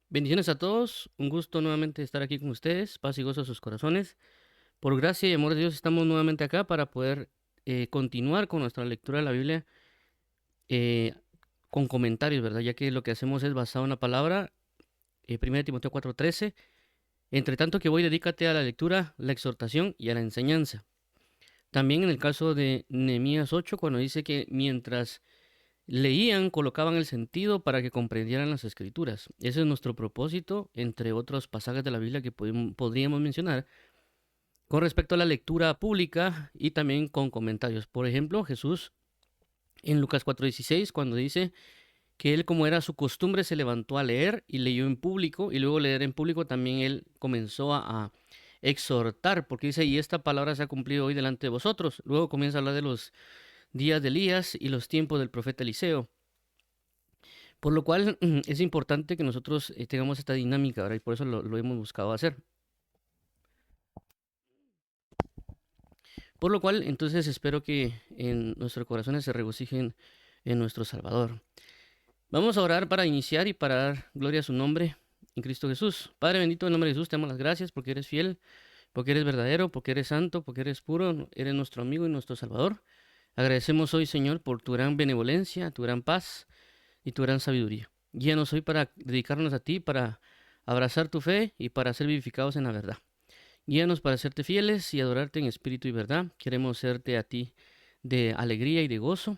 Bendiciones a todos, un gusto nuevamente estar aquí con ustedes, paz y gozo a sus corazones. Por gracia y amor de Dios estamos nuevamente acá para poder continuar con nuestra lectura de la Biblia eh, con comentarios, ¿verdad? Ya que lo que hacemos es basado en la palabra, 1 Timoteo 4:13. Entre tanto que voy, dedícate a la lectura, la exhortación y a la enseñanza. También en el caso de Nehemías 8, cuando dice que mientras leían, colocaban el sentido para que comprendieran las escrituras. Ese es nuestro propósito, entre otros pasajes de la Biblia que podríamos mencionar, con respecto a la lectura pública y también con comentarios. Por ejemplo, Jesús en Lucas 4:16, cuando dice que él, como era su costumbre, se levantó a leer y leyó en público, y luego leer en público también él comenzó a exhortar, porque dice, y esta palabra se ha cumplido hoy delante de vosotros. Luego comienza a hablar de los días de Elías y los tiempos del profeta Eliseo. Por lo cual es importante que nosotros tengamos esta dinámica, ¿verdad? Y por eso lo hemos buscado hacer. Por lo cual, entonces espero que en nuestros corazones se regocijen en nuestro Salvador. Vamos a orar para iniciar y para dar gloria a su nombre en Cristo Jesús. Padre bendito, en nombre de Jesús, te damos las gracias porque eres fiel, porque eres verdadero, porque eres santo, porque eres puro, eres nuestro amigo y nuestro Salvador. Agradecemos hoy, Señor, por tu gran benevolencia, tu gran paz y tu gran sabiduría. Guíanos hoy para dedicarnos a ti, para abrazar tu fe y para ser vivificados en la verdad. Guíanos para serte fieles y adorarte en espíritu y verdad. Queremos serte a ti de alegría y de gozo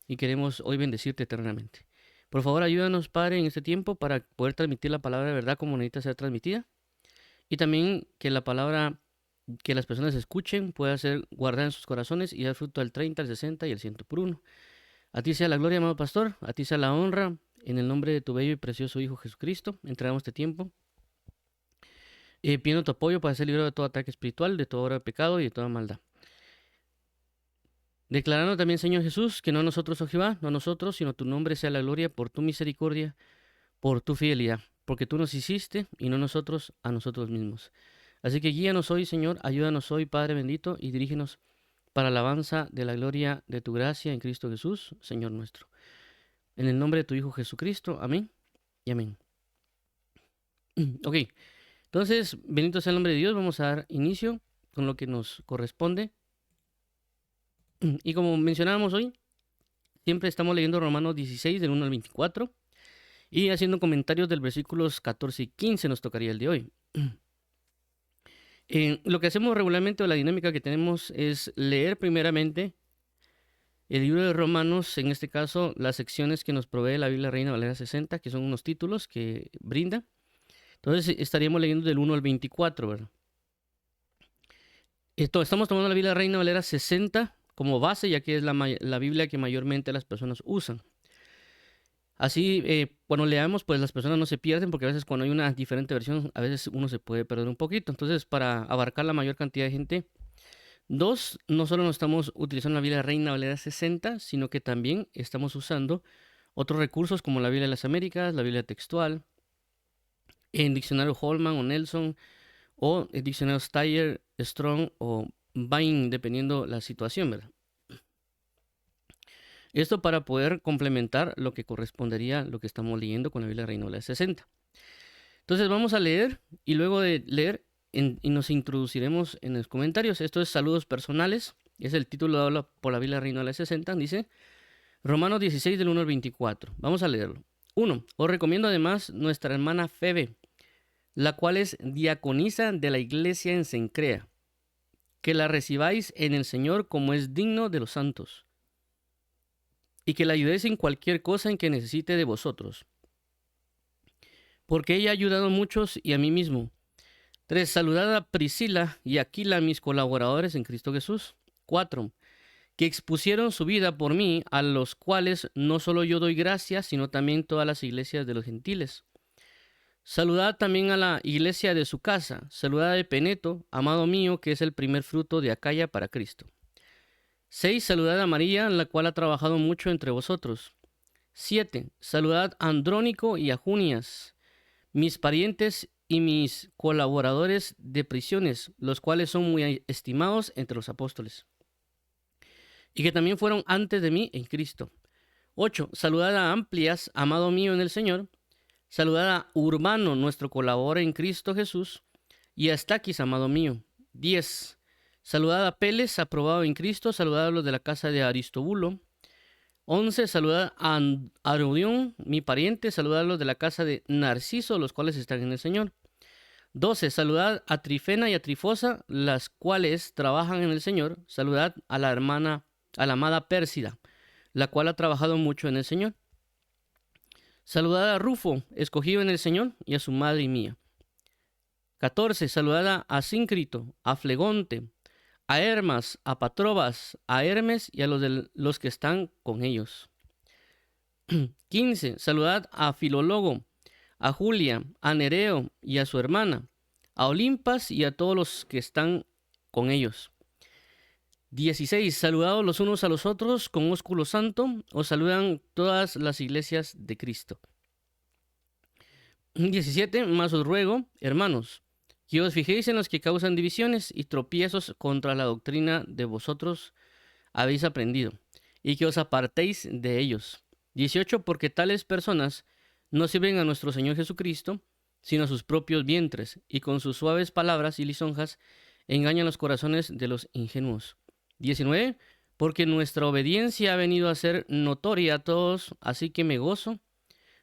y queremos hoy bendecirte eternamente. Por favor, ayúdanos, Padre, en este tiempo para poder transmitir la palabra de verdad como necesita ser transmitida y también que la palabra que las personas escuchen pueda ser guardada en sus corazones y dar fruto al 30, al 60 y al 100 por uno. A ti sea la gloria, amado pastor, a ti sea la honra, en el nombre de tu bello y precioso Hijo Jesucristo. Entregamos este tiempo, pidiendo tu apoyo para ser librado de todo ataque espiritual, de toda obra de pecado y de toda maldad. Declarando también, Señor Jesús, que no nosotros, oh Jehová, no nosotros, sino tu nombre sea la gloria por tu misericordia, por tu fidelidad, porque tú nos hiciste y no nosotros a nosotros mismos. Así que guíanos hoy, Señor, ayúdanos hoy, Padre bendito, y dirígenos para alabanza de la gloria de tu gracia en Cristo Jesús, Señor nuestro. En el nombre de tu Hijo Jesucristo, amén y amén. Ok, entonces, bendito sea el nombre de Dios, vamos a dar inicio con lo que nos corresponde. Y como mencionábamos hoy, siempre estamos leyendo Romanos 16, del 1 al 24, y haciendo comentarios del versículos 14 y 15 nos tocaría el de hoy. Lo que hacemos regularmente o la dinámica que tenemos es leer primeramente el libro de Romanos, en este caso las secciones que nos provee la Biblia Reina Valera 60, que son unos títulos que brinda. Entonces estaríamos leyendo del 1 al 24, ¿verdad? Estamos tomando la Biblia Reina Valera 60 como base, ya que es la Biblia que mayormente las personas usan. Así, cuando leamos, pues las personas no se pierden, porque a veces cuando hay una diferente versión, a veces uno se puede perder un poquito. Entonces, para abarcar la mayor cantidad de gente, dos, no solo nos estamos utilizando la Biblia Reina Valera 60, sino que también estamos usando otros recursos como la Biblia de las Américas, la Biblia textual, en diccionario Holman o Nelson, o el diccionario Steyer, Strong o Vine, dependiendo la situación, ¿verdad? Esto para poder complementar lo que correspondería a lo que estamos leyendo con la Biblia Reina Valera 60. Entonces vamos a leer y luego de leer y nos introduciremos en los comentarios. Esto es saludos personales. Es el título dado por la Biblia Reina Valera 60. Dice Romanos 16 del 1 al 24. Vamos a leerlo. 1. Os recomiendo además nuestra hermana Febe, la cual es diaconisa de la iglesia en Cencrea, que la recibáis en el Señor como es digno de los santos, y que la ayudéis en cualquier cosa en que necesite de vosotros, porque ella ha ayudado a muchos y a mí mismo. 3. Saludad a Priscila y Aquila, mis colaboradores en Cristo Jesús. 4. Que expusieron su vida por mí, a los cuales no solo yo doy gracias, sino también todas las iglesias de los gentiles. Saludad también a la iglesia de su casa. Saludad a Epeneto, amado mío, que es el primer fruto de Acaya para Cristo. 6. Saludad a María, la cual ha trabajado mucho entre vosotros. 7. Saludad a Andrónico y a Junias, mis parientes y mis colaboradores de prisiones, los cuales son muy estimados entre los apóstoles, y que también fueron antes de mí en Cristo. 8. Saludad a Amplias, amado mío en el Señor, Saludad a Urbano, nuestro colaborador en Cristo Jesús, y a Estaquis, amado mío. 10. Saludad a Peles, aprobado en Cristo. Saludad a los de la casa de Aristobulo. 11. Saludad a Arodión, mi pariente. Saludad a los de la casa de Narciso, los cuales están en el Señor. 12. Saludad a Trifena y a Trifosa, las cuales trabajan en el Señor. Saludad a la hermana, a la amada Pérsida, la cual ha trabajado mucho en el Señor. Saludad a Rufo, escogido en el Señor, y a su madre y mía. 14. Saludad a Síncrito, a Flegonte, a Hermas, a Patrobas, a Hermes y a los que están con ellos. 15. Saludad a Filólogo, a Julia, a Nereo y a su hermana, a Olimpas y a todos los que están con ellos. 16. Saludados los unos a los otros con ósculo santo. Os saludan todas las iglesias de Cristo. 17. Mas os ruego, hermanos, que os fijéis en los que causan divisiones y tropiezos contra la doctrina de vosotros habéis aprendido, y que os apartéis de ellos. 18. Porque tales personas no sirven a nuestro Señor Jesucristo, sino a sus propios vientres, y con sus suaves palabras y lisonjas engañan los corazones de los ingenuos. 19. Porque nuestra obediencia ha venido a ser notoria a todos, así que me gozo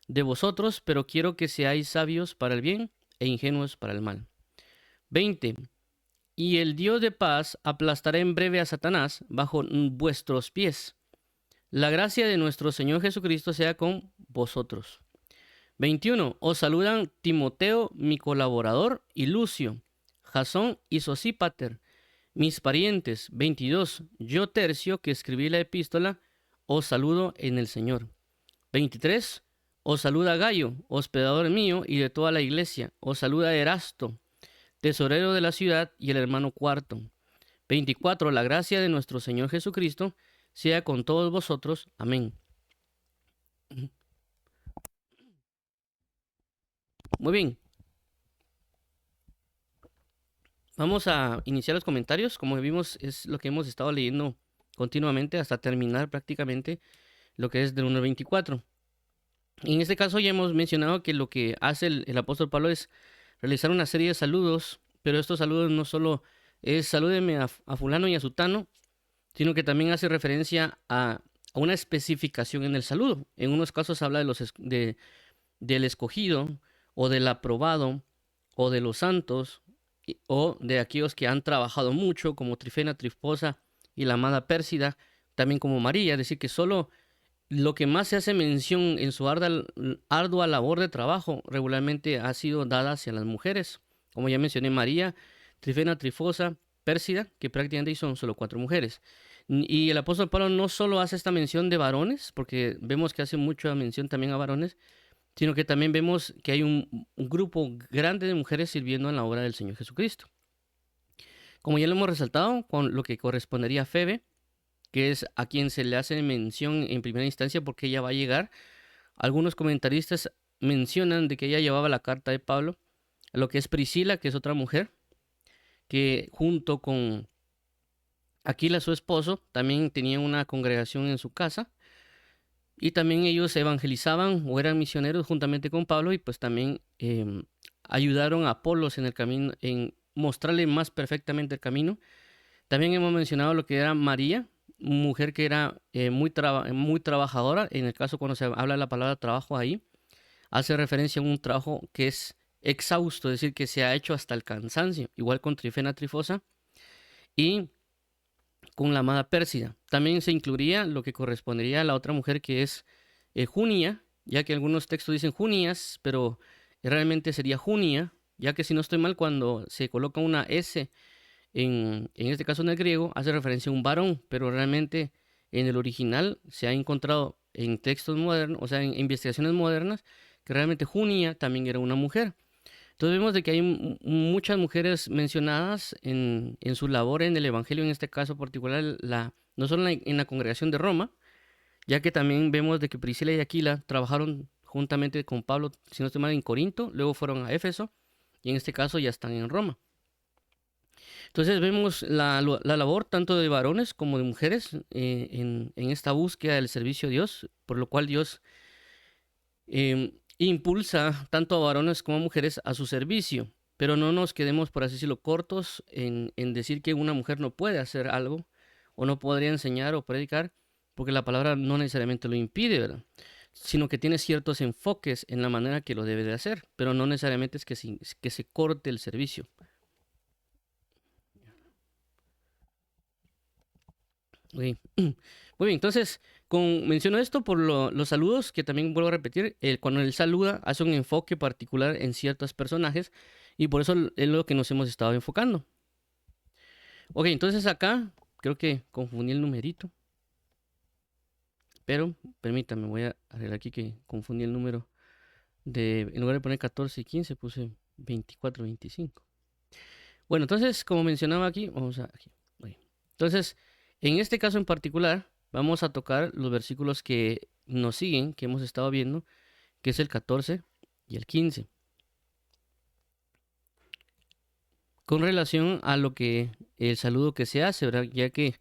de vosotros, pero quiero que seáis sabios para el bien e ingenuos para el mal. 20. Y el Dios de paz aplastará en breve a Satanás bajo vuestros pies. La gracia de nuestro Señor Jesucristo sea con vosotros. 21. Os saludan Timoteo, mi colaborador, y Lucio, Jasón y Sosípater, mis parientes. 22. Yo, Tercio, que escribí la epístola, os saludo en el Señor. 23. Os saluda Gayo, hospedador mío y de toda la iglesia. Os saluda Erasto, tesorero de la ciudad, y el hermano Cuarto. 24. La gracia de nuestro Señor Jesucristo sea con todos vosotros. Amén. Muy bien. Vamos a iniciar los comentarios. Como vimos, es lo que hemos estado leyendo continuamente hasta terminar prácticamente lo que es del 1 al 24. En este caso ya hemos mencionado que lo que hace el apóstol Pablo es realizar una serie de saludos, pero estos saludos no solo es salúdeme a fulano y a sutano, sino que también hace referencia a una especificación en el saludo. En unos casos habla del escogido, o del aprobado, o de los santos, o de aquellos que han trabajado mucho, como Trifena, Trifosa y la amada Pérsida, también como María. Es decir, que solo lo que más se hace mención en su ardua labor de trabajo regularmente ha sido dada hacia las mujeres. Como ya mencioné, María, Trifena, Trifosa, Pérsida, que prácticamente son solo 4 mujeres. Y el apóstol Pablo no solo hace esta mención de varones, porque vemos que hace mucha mención también a varones, sino que también vemos que hay un grupo grande de mujeres sirviendo en la obra del Señor Jesucristo. Como ya lo hemos resaltado, con lo que correspondería a Febe, que es a quien se le hace mención en primera instancia porque ella va a llegar. Algunos comentaristas mencionan de que ella llevaba la carta de Pablo, lo que es Priscila, que es otra mujer, que junto con Aquila, su esposo, también tenían una congregación en su casa, y también ellos evangelizaban o eran misioneros juntamente con Pablo, y pues también ayudaron a Apolos en el camino, en mostrarle más perfectamente el camino. También hemos mencionado lo que era María, mujer que era muy trabajadora. En el caso cuando se habla de la palabra trabajo ahí, hace referencia a un trabajo que es exhausto, es decir, que se ha hecho hasta el cansancio, igual con Trifena, Trifosa y con la amada Pérsida. También se incluiría lo que correspondería a la otra mujer, que es Junia, ya que algunos textos dicen Junias, pero realmente sería Junia, ya que si no estoy mal, cuando se coloca una S en este caso en el griego, hace referencia a un varón, pero realmente en el original se ha encontrado en textos modernos, o sea, en investigaciones modernas, que realmente Junia también era una mujer. Entonces vemos de que hay muchas mujeres mencionadas en su labor en el Evangelio, en este caso particular, no solo en la congregación de Roma, ya que también vemos de que Priscila y Aquila trabajaron juntamente con Pablo, si no estoy mal, en Corinto, luego fueron a Éfeso, y en este caso ya están en Roma. Entonces vemos la labor tanto de varones como de mujeres en esta búsqueda del servicio a Dios, por lo cual Dios impulsa tanto a varones como a mujeres a su servicio. Pero no nos quedemos, por así decirlo, cortos en decir que una mujer no puede hacer algo o no podría enseñar o predicar, porque la palabra no necesariamente lo impide, ¿verdad? Sino que tiene ciertos enfoques en la manera que lo debe de hacer, pero no necesariamente es que se corte el servicio. Ok. Muy bien, entonces, menciono esto por los saludos, que también vuelvo a repetir, cuando él saluda hace un enfoque particular en ciertos personajes y por eso es lo que nos hemos estado enfocando. Ok, entonces acá creo que confundí el numerito, pero permítame, voy a arreglar aquí que confundí el número en lugar de poner 14 y 15 puse 24 y 25. Bueno, entonces, como mencionaba aquí, vamos a aquí. Ok. Entonces, en este caso en particular, vamos a tocar los versículos que nos siguen, que hemos estado viendo, que es el 14 y el 15. Con relación a lo que el saludo que se hace, ¿verdad? Ya que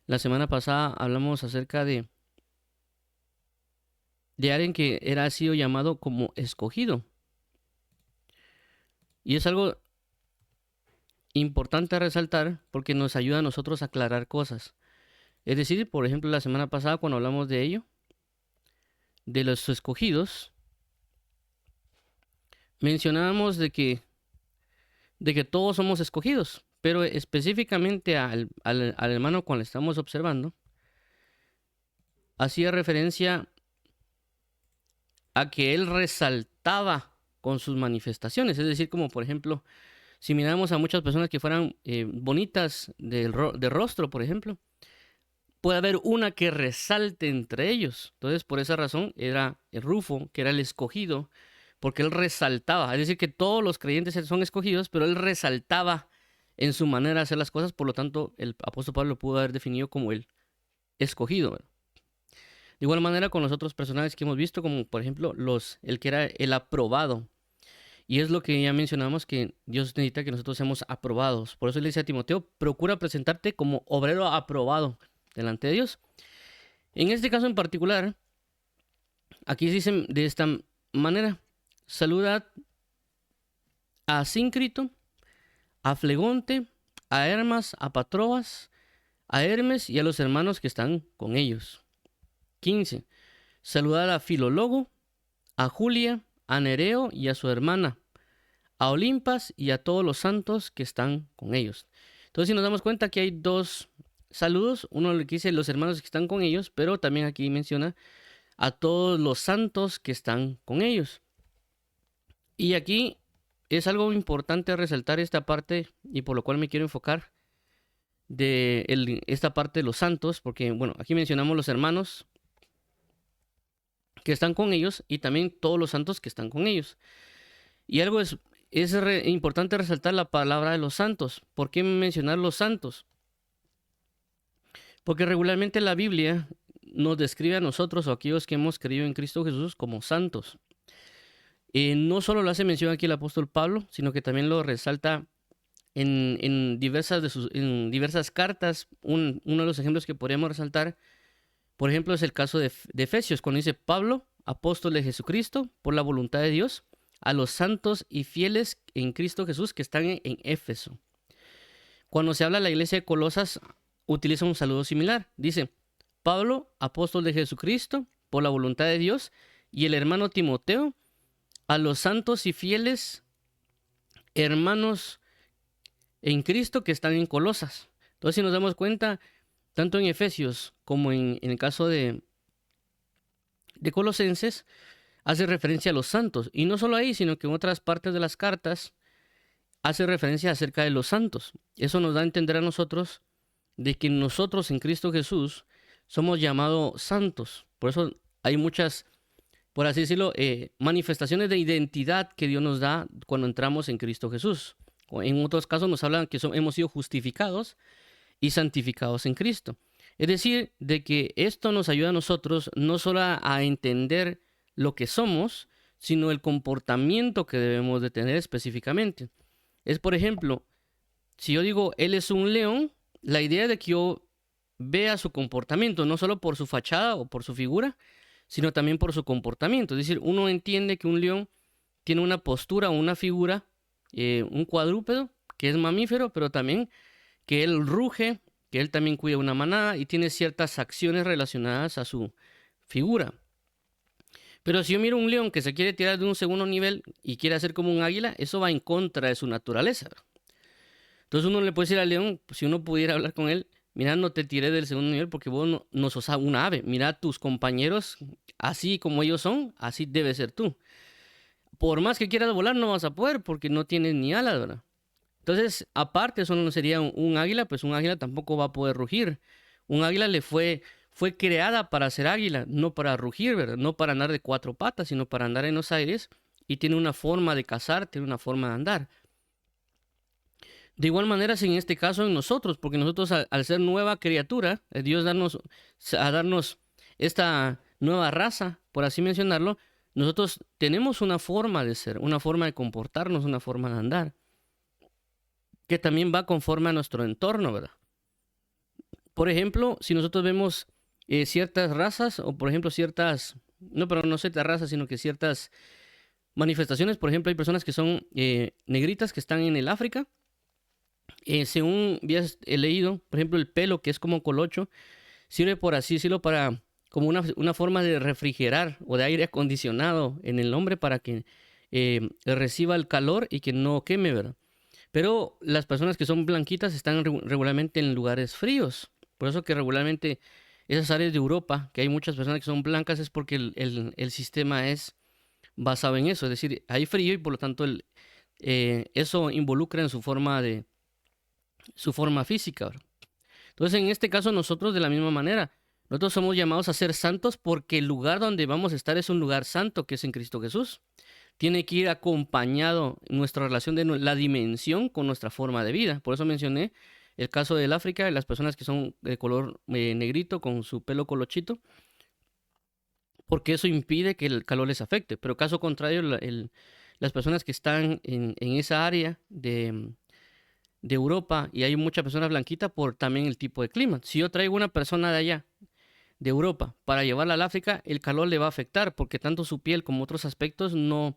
la semana pasada hablamos acerca de alguien que era sido llamado como escogido. Y es algo importante a resaltar porque nos ayuda a nosotros a aclarar cosas. Es decir, por ejemplo, la semana pasada cuando hablamos de ello, de los escogidos, mencionábamos de que todos somos escogidos, pero específicamente al hermano cuando le estamos observando, hacía referencia a que él resaltaba con sus manifestaciones, es decir, como por ejemplo, si miramos a muchas personas que fueran bonitas de rostro, por ejemplo, puede haber una que resalte entre ellos. Entonces, por esa razón, era el Rufo, que era el escogido, porque él resaltaba. Es decir, que todos los creyentes son escogidos, pero él resaltaba en su manera de hacer las cosas. Por lo tanto, el apóstol Pablo lo pudo haber definido como el escogido. De igual manera con los otros personajes que hemos visto, como por ejemplo el que era el aprobado. Y es lo que ya mencionamos, que Dios necesita que nosotros seamos aprobados. Por eso le dice a Timoteo, procura presentarte como obrero aprobado delante de Dios. En este caso en particular, aquí se dice de esta manera: saludad a Síncrito, a Flegonte, a Hermas, a Patrobas, a Hermes y a los hermanos que están con ellos. 15. Saludad a Filólogo, a Julia, a Nereo y a su hermana, a Olimpas y a todos los santos que están con ellos. Entonces, si nos damos cuenta que hay dos saludos, uno le dice los hermanos que están con ellos, pero también aquí menciona a todos los santos que están con ellos. Y aquí es algo importante resaltar esta parte, y por lo cual me quiero enfocar de esta parte de los santos, porque bueno, aquí mencionamos los hermanos que están con ellos y también todos los santos que están con ellos. Y algo es importante resaltar la palabra de los santos. ¿Por qué mencionar los santos? Porque regularmente la Biblia nos describe a nosotros o a aquellos que hemos creído en Cristo Jesús como santos. No solo lo hace mención aquí el apóstol Pablo, sino que también lo resalta en diversas cartas. Uno de los ejemplos que podríamos resaltar, por ejemplo, es el caso de Efesios, cuando dice: Pablo, apóstol de Jesucristo, por la voluntad de Dios, a los santos y fieles en Cristo Jesús que están en Éfeso. Cuando se habla de la iglesia de Colosas, utiliza un saludo similar. Dice: Pablo, apóstol de Jesucristo, por la voluntad de Dios, y el hermano Timoteo, a los santos y fieles hermanos en Cristo que están en Colosas. Entonces, si nos damos cuenta, tanto en Efesios como en el caso de Colosenses, hace referencia a los santos. Y no solo ahí, sino que en otras partes de las cartas hace referencia acerca de los santos. Eso nos da a entender a nosotros de que nosotros en Cristo Jesús somos llamados santos. Por eso hay muchas, por así decirlo, manifestaciones de identidad que Dios nos da cuando entramos en Cristo Jesús. O en otros casos nos hablan que hemos sido justificados y santificados en Cristo. Es decir, de que esto nos ayuda a nosotros no solo a entender lo que somos, sino el comportamiento que debemos de tener específicamente. Es, por ejemplo, si yo digo, él es un león, la idea de que yo vea su comportamiento, no solo por su fachada o por su figura, sino también por su comportamiento. Es decir, uno entiende que un león tiene una postura o una figura, un cuadrúpedo, que es mamífero, pero también que él ruge, que él también cuida una manada y tiene ciertas acciones relacionadas a su figura. Pero si yo miro un león que se quiere tirar de un segundo nivel y quiere hacer como un águila, eso va en contra de su naturaleza. Entonces uno le puede decir al león, si uno pudiera hablar con él, mira, no te tiré del segundo nivel porque vos no sos una ave. Mira, tus compañeros, así como ellos son, así debes ser tú. Por más que quieras volar, no vas a poder porque no tienes ni alas, ¿verdad? Entonces, aparte, eso no sería un águila, pues un águila tampoco va a poder rugir. Un águila fue creada para ser águila, no para rugir, ¿verdad? No para andar de cuatro patas, sino para andar en los aires y tiene una forma de cazar, tiene una forma de andar. De igual manera es en este caso en nosotros, porque nosotros al ser nueva criatura, Dios a darnos esta nueva raza, por así mencionarlo, nosotros tenemos una forma de ser, una forma de comportarnos, una forma de andar, que también va conforme a nuestro entorno, ¿verdad? Por ejemplo, si nosotros vemos ciertas razas, o por ejemplo no ciertas razas, sino que ciertas manifestaciones, por ejemplo, hay personas que son negritas que están en el África. Según he leído, por ejemplo, el pelo, que es como colocho, sirve, por así decirlo, para como una forma de refrigerar o de aire acondicionado en el hombre para que reciba el calor y que no queme, ¿verdad? Pero las personas que son blanquitas están regularmente en lugares fríos. Por eso que regularmente esas áreas de Europa, que hay muchas personas que son blancas, es porque el sistema es basado en eso. Es decir, hay frío y por lo tanto eso involucra en su forma física, ¿verdad? Entonces, en este caso, nosotros de la misma manera, nosotros somos llamados a ser santos porque el lugar donde vamos a estar es un lugar santo, que es en Cristo Jesús. Tiene que ir acompañado nuestra relación de la dimensión con nuestra forma de vida. Por eso mencioné el caso del África, de las personas que son de color negrito con su pelo colochito, porque eso impide que el calor les afecte. Pero caso contrario, las personas que están en esa área de Europa, y hay muchas personas blanquitas por también el tipo de clima. Si yo traigo una persona de allá, de Europa, para llevarla al África, el calor le va a afectar, porque tanto su piel como otros aspectos no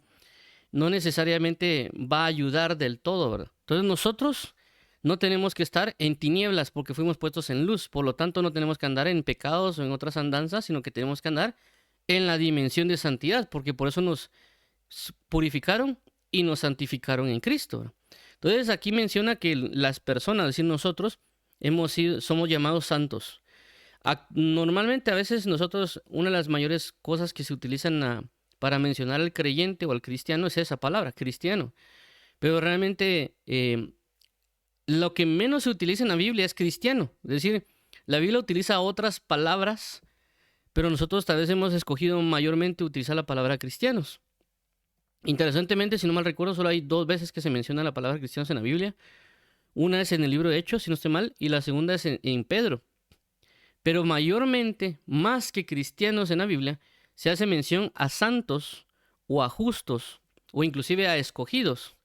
necesariamente va a ayudar del todo, ¿verdad? Entonces nosotros no tenemos que estar en tinieblas porque fuimos puestos en luz, por lo tanto no tenemos que andar en pecados o en otras andanzas, sino que tenemos que andar en la dimensión de santidad, porque por eso nos purificaron y nos santificaron en Cristo, ¿verdad? Entonces aquí menciona que las personas, es decir, nosotros, somos llamados santos. Normalmente a veces nosotros, una de las mayores cosas que se utilizan para mencionar al creyente o al cristiano es esa palabra, cristiano. Pero realmente lo que menos se utiliza en la Biblia es cristiano. Es decir, la Biblia utiliza otras palabras, pero nosotros tal vez hemos escogido mayormente utilizar la palabra cristianos. Interesantemente, si no mal recuerdo, solo hay 2 veces que se menciona la palabra cristianos en la Biblia. Una es en el libro de Hechos, si no estoy mal, y la segunda es en Pedro. Pero mayormente, más que cristianos en la Biblia, se hace mención a santos o a justos o inclusive a escogidos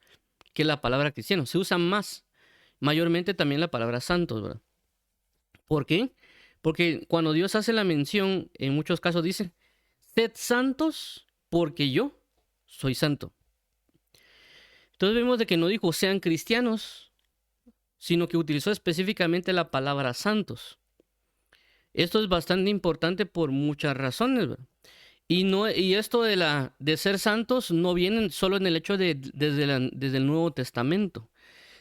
que la palabra cristiano. Se usa más, mayormente también la palabra santos, ¿verdad? ¿Por qué? Porque cuando Dios hace la mención, en muchos casos dice, sed santos porque yo soy santo. Entonces vemos de que no dijo sean cristianos, sino que utilizó específicamente la palabra santos. Esto es bastante importante por muchas razones, ¿verdad? Y esto de ser santos no viene solo en el hecho desde el Nuevo Testamento.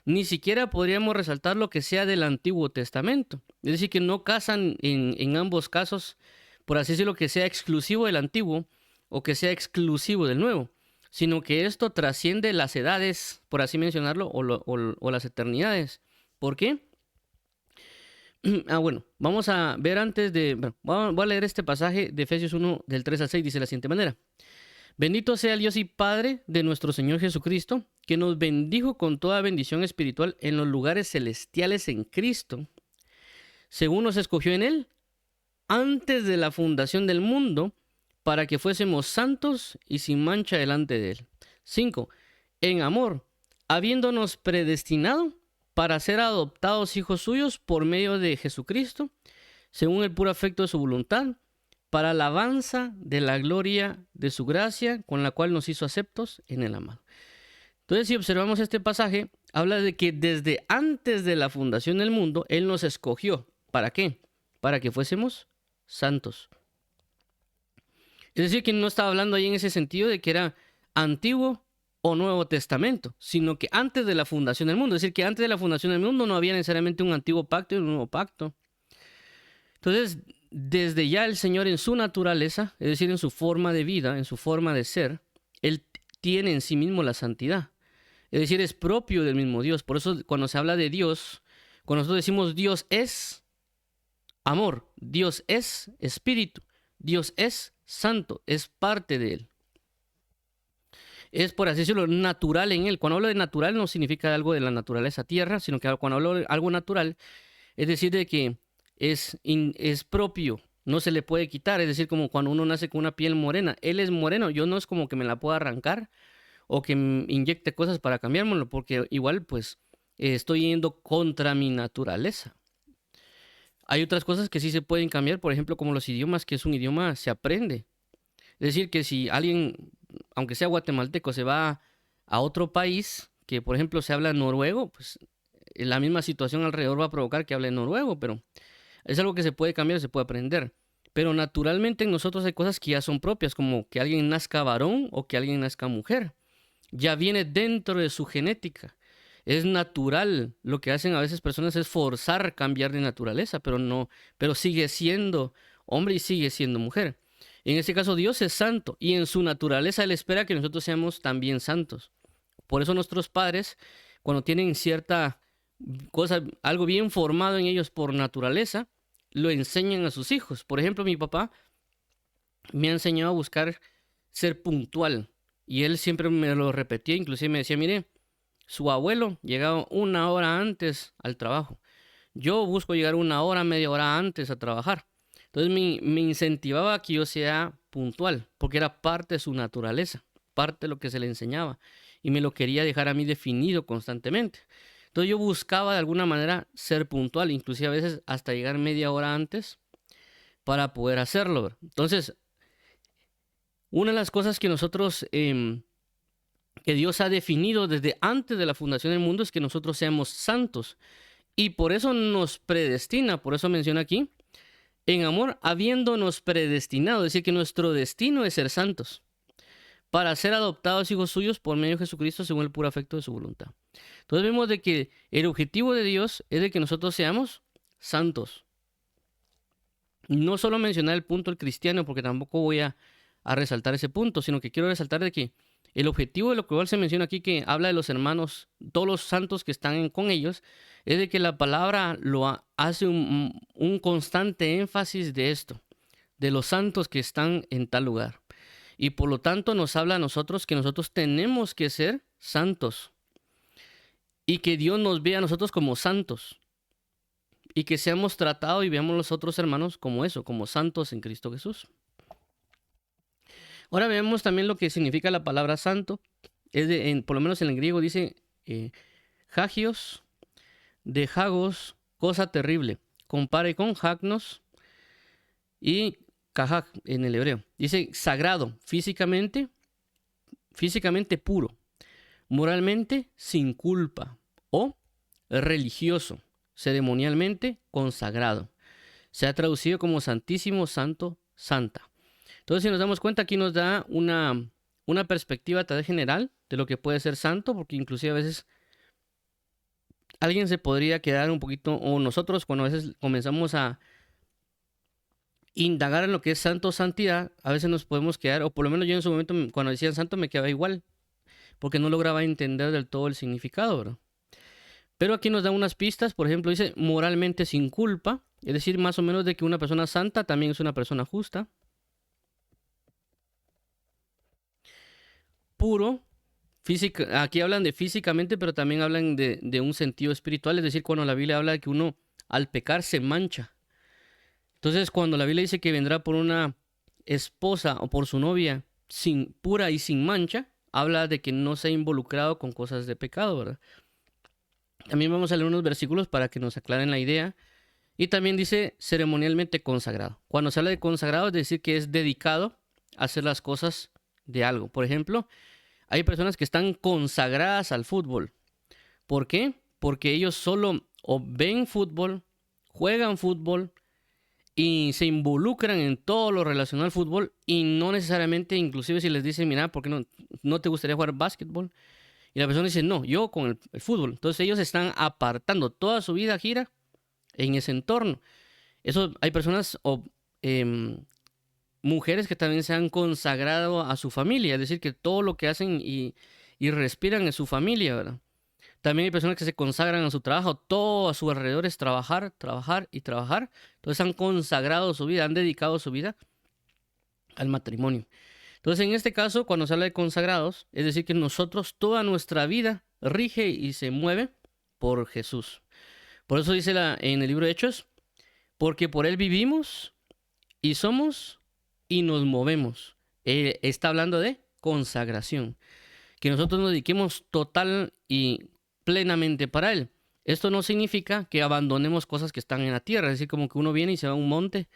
Ni siquiera podríamos resaltar lo que sea del Antiguo Testamento. Es decir, que no casan en ambos casos, por así decirlo, que sea exclusivo del Antiguo o que sea exclusivo del Nuevo, sino que esto trasciende las edades, por así mencionarlo, o las eternidades. ¿Por qué? Bueno, vamos a ver voy a leer este pasaje de Efesios 1, del 3 al 6, dice de la siguiente manera. Bendito sea el Dios y Padre de nuestro Señor Jesucristo, que nos bendijo con toda bendición espiritual en los lugares celestiales en Cristo, según nos escogió en Él, antes de la fundación del mundo, para que fuésemos santos y sin mancha delante de Él. 5. En amor, habiéndonos predestinado para ser adoptados hijos suyos por medio de Jesucristo, según el puro afecto de su voluntad, para alabanza de la gloria de su gracia, con la cual nos hizo aceptos en el amado. Entonces, si observamos este pasaje, habla de que desde antes de la fundación del mundo, Él nos escogió. ¿Para qué? Para que fuésemos santos. Es decir, que no estaba hablando ahí en ese sentido de que era Antiguo o Nuevo Testamento, sino que antes de la fundación del mundo. Es decir, que antes de la fundación del mundo no había necesariamente un antiguo pacto y un nuevo pacto. Entonces, desde ya el Señor en su naturaleza, es decir, en su forma de vida, en su forma de ser, Él tiene en sí mismo la santidad. Es decir, es propio del mismo Dios. Por eso cuando se habla de Dios, cuando nosotros decimos Dios es amor, Dios es espíritu, Dios es santo, es parte de Él. Es, por así decirlo, natural en Él. Cuando hablo de natural no significa algo de la naturaleza tierra, sino que cuando hablo de algo natural, es decir, de que es propio, no se le puede quitar. Es decir, como cuando uno nace con una piel morena. Él es moreno, yo no es como que me la pueda arrancar o que inyecte cosas para cambiármelo, porque igual pues estoy yendo contra mi naturaleza. Hay otras cosas que sí se pueden cambiar, por ejemplo, como los idiomas, que es un idioma, se aprende. Es decir, que si alguien, aunque sea guatemalteco, se va a otro país, que por ejemplo se habla noruego, pues la misma situación alrededor va a provocar que hable noruego, pero es algo que se puede cambiar, se puede aprender. Pero naturalmente en nosotros hay cosas que ya son propias, como que alguien nazca varón o que alguien nazca mujer. Ya viene dentro de su genética. Es natural. Lo que hacen a veces personas es forzar cambiar de naturaleza, pero no, pero sigue siendo hombre y sigue siendo mujer. En este caso Dios es santo y en su naturaleza Él espera que nosotros seamos también santos. Por eso nuestros padres, cuando tienen cierta cosa, algo bien formado en ellos por naturaleza, lo enseñan a sus hijos. Por ejemplo, mi papá me ha enseñado a buscar ser puntual. Y él siempre me lo repetía, inclusive me decía, mire, su abuelo llegaba 1 hora antes al trabajo. Yo busco llegar 1 hora, media hora antes a trabajar. Entonces me incentivaba a que yo sea puntual, porque era parte de su naturaleza, parte de lo que se le enseñaba. Y me lo quería dejar a mí definido constantemente. Entonces yo buscaba de alguna manera ser puntual, inclusive a veces hasta llegar media hora antes para poder hacerlo. Entonces, una de las cosas que nosotros, que Dios ha definido desde antes de la fundación del mundo es que nosotros seamos santos. Y por eso nos predestina, por eso menciona aquí, en amor, habiéndonos predestinado, es decir, que nuestro destino es ser santos, para ser adoptados hijos suyos por medio de Jesucristo según el puro afecto de su voluntad. Entonces vemos de que el objetivo de Dios es de que nosotros seamos santos. No solo mencionar el punto del cristiano, porque tampoco voy a resaltar ese punto, sino que quiero resaltar de que el objetivo de lo que igual se menciona aquí, que habla de los hermanos, todos los santos que están con ellos, es de que la palabra hace un constante énfasis de esto, de los santos que están en tal lugar. Y por lo tanto nos habla a nosotros que nosotros tenemos que ser santos. Y que Dios nos vea a nosotros como santos. Y que seamos tratados y veamos a los otros hermanos como eso, como santos en Cristo Jesús. Ahora vemos también lo que significa la palabra santo. Por lo menos en el griego dice hagios, de hagos, cosa terrible. Compare con hagnos y kahag en el hebreo. Dice sagrado, físicamente puro, moralmente sin culpa o religioso, ceremonialmente consagrado. Se ha traducido como santísimo, santo, santa. Entonces, si nos damos cuenta, aquí nos da una perspectiva tal general de lo que puede ser santo, porque inclusive a veces alguien se podría quedar un poquito, o nosotros cuando a veces comenzamos a indagar en lo que es santo o santidad, a veces nos podemos quedar, o por lo menos yo en su momento cuando decían santo me quedaba igual, porque no lograba entender del todo el significado, ¿verdad? Pero aquí nos da unas pistas, por ejemplo, dice moralmente sin culpa, es decir, más o menos de que una persona santa también es una persona justa. Puro, aquí hablan de físicamente, pero también hablan de un sentido espiritual, es decir, cuando la Biblia habla de que uno al pecar se mancha. Entonces, cuando la Biblia dice que vendrá por una esposa o por su novia pura y sin mancha, habla de que no se ha involucrado con cosas de pecado, ¿verdad? También vamos a leer unos versículos para que nos aclaren la idea. Y también dice ceremonialmente consagrado. Cuando se habla de consagrado es decir que es dedicado a hacer las cosas de algo. Por ejemplo, hay personas que están consagradas al fútbol. ¿Por qué? Porque ellos solo o ven fútbol, juegan fútbol y se involucran en todo lo relacionado al fútbol y no necesariamente, inclusive si les dicen, mira, ¿por qué no te gustaría jugar básquetbol? Y la persona dice, no, yo con el fútbol. Entonces ellos están apartando, toda su vida gira en ese entorno. Eso hay personas o mujeres que también se han consagrado a su familia, es decir, que todo lo que hacen y respiran es su familia, ¿verdad? También hay personas que se consagran a su trabajo, todo a su alrededor es trabajar, trabajar y trabajar. Entonces han consagrado su vida, han dedicado su vida al matrimonio. Entonces en este caso, cuando se habla de consagrados, es decir, que nosotros toda nuestra vida rige y se mueve por Jesús. Por eso dice en el libro de Hechos, porque por Él vivimos y somos y nos movemos. Está hablando de consagración. Que nosotros nos dediquemos total y plenamente para Él. Esto no significa que abandonemos cosas que están en la tierra, es decir, como que uno viene y se va a un monte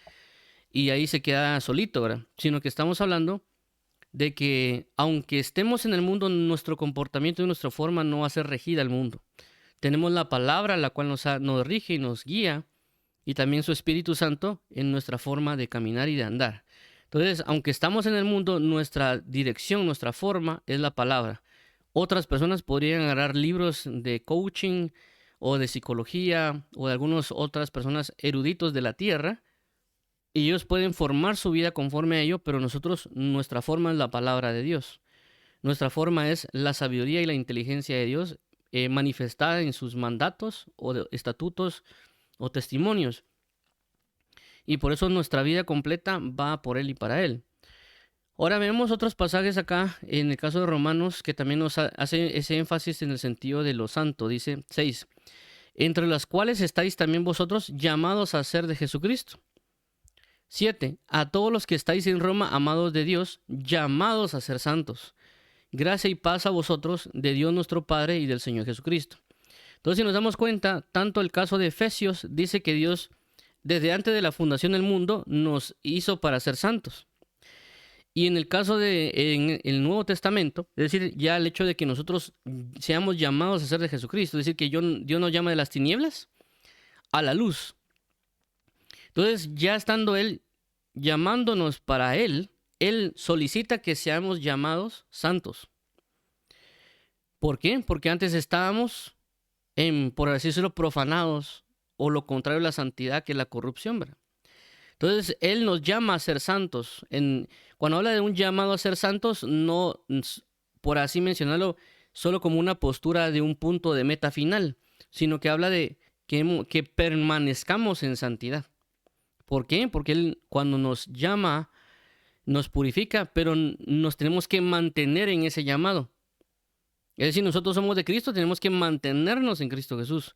y ahí se queda solito, ¿verdad? Sino que estamos hablando de que aunque estemos en el mundo, nuestro comportamiento y nuestra forma no va a ser regida al mundo. Tenemos la palabra, la cual nos rige y nos guía, y también su Espíritu Santo en nuestra forma de caminar y de andar. Entonces, aunque estamos en el mundo, nuestra dirección, nuestra forma es la palabra. Otras personas podrían agarrar libros de coaching o de psicología o de algunas otras personas eruditos de la tierra y ellos pueden formar su vida conforme a ello, pero nosotros, nuestra forma es la palabra de Dios. Nuestra forma es la sabiduría y la inteligencia de Dios manifestada en sus mandatos o estatutos o testimonios. Y por eso nuestra vida completa va por Él y para Él. Ahora vemos otros pasajes acá, en el caso de Romanos, que también nos hace ese énfasis en el sentido de lo santo. Dice 6, entre las cuales estáis también vosotros llamados a ser de Jesucristo. 7, a todos los que estáis en Roma, amados de Dios, llamados a ser santos. Gracia y paz a vosotros, de Dios nuestro Padre y del Señor Jesucristo. Entonces, si nos damos cuenta, tanto el caso de Efesios dice que Dios, desde antes de la fundación del mundo, nos hizo para ser santos. Y en el caso en el Nuevo Testamento, es decir, ya el hecho de que nosotros seamos llamados a ser de Jesucristo, es decir, que Dios nos llama de las tinieblas a la luz. Entonces, ya estando Él llamándonos para Él solicita que seamos llamados santos. ¿Por qué? Porque antes estábamos, por así decirlo, profanados, o lo contrario a la santidad, que es la corrupción, ¿verdad? Entonces, Él nos llama a ser santos. Cuando habla de un llamado a ser santos, no, por así mencionarlo, solo como una postura de un punto de meta final, sino que habla de que permanezcamos en santidad. ¿Por qué? Porque Él cuando nos llama, nos purifica, pero nos tenemos que mantener en ese llamado. Es decir, nosotros somos de Cristo, tenemos que mantenernos en Cristo Jesús.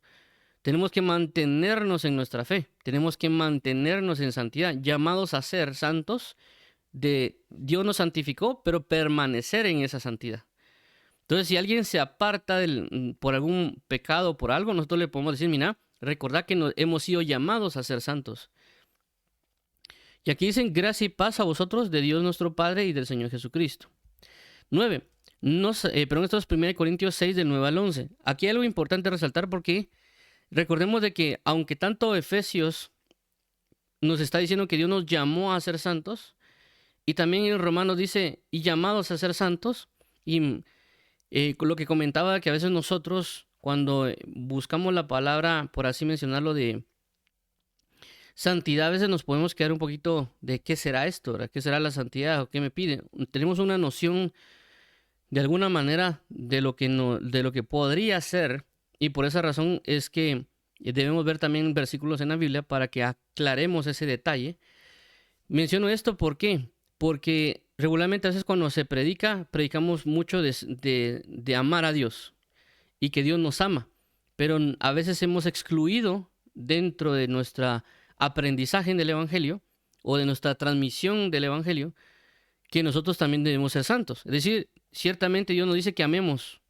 Tenemos que mantenernos en nuestra fe. Tenemos que mantenernos en santidad. Llamados a ser santos, Dios nos santificó, pero permanecer en esa santidad. Entonces, si alguien se aparta por algún pecado, por algo, nosotros le podemos decir, mira, recordad que hemos sido llamados a ser santos. Y aquí dicen, gracia y paz a vosotros de Dios nuestro Padre y del Señor Jesucristo. 9. Esto es 1 Corintios 6, del 9 al 11. Aquí hay algo importante resaltar porque recordemos de que aunque tanto Efesios nos está diciendo que Dios nos llamó a ser santos, y también en Romanos dice, y llamados a ser santos, y lo que comentaba que a veces nosotros cuando buscamos la palabra, por así mencionarlo, de santidad, a veces nos podemos quedar un poquito de qué será esto, ¿verdad? ¿Qué será la santidad? ¿O qué me pide? Tenemos una noción de alguna manera de lo que podría ser, y por esa razón es que debemos ver también versículos en la Biblia para que aclaremos ese detalle. Menciono esto ¿por qué? Porque regularmente a veces cuando se predicamos mucho de amar a Dios y que Dios nos ama, pero a veces hemos excluido dentro de nuestro aprendizaje del Evangelio o de nuestra transmisión del Evangelio que nosotros también debemos ser santos. Es decir, ciertamente Dios nos dice que amemos,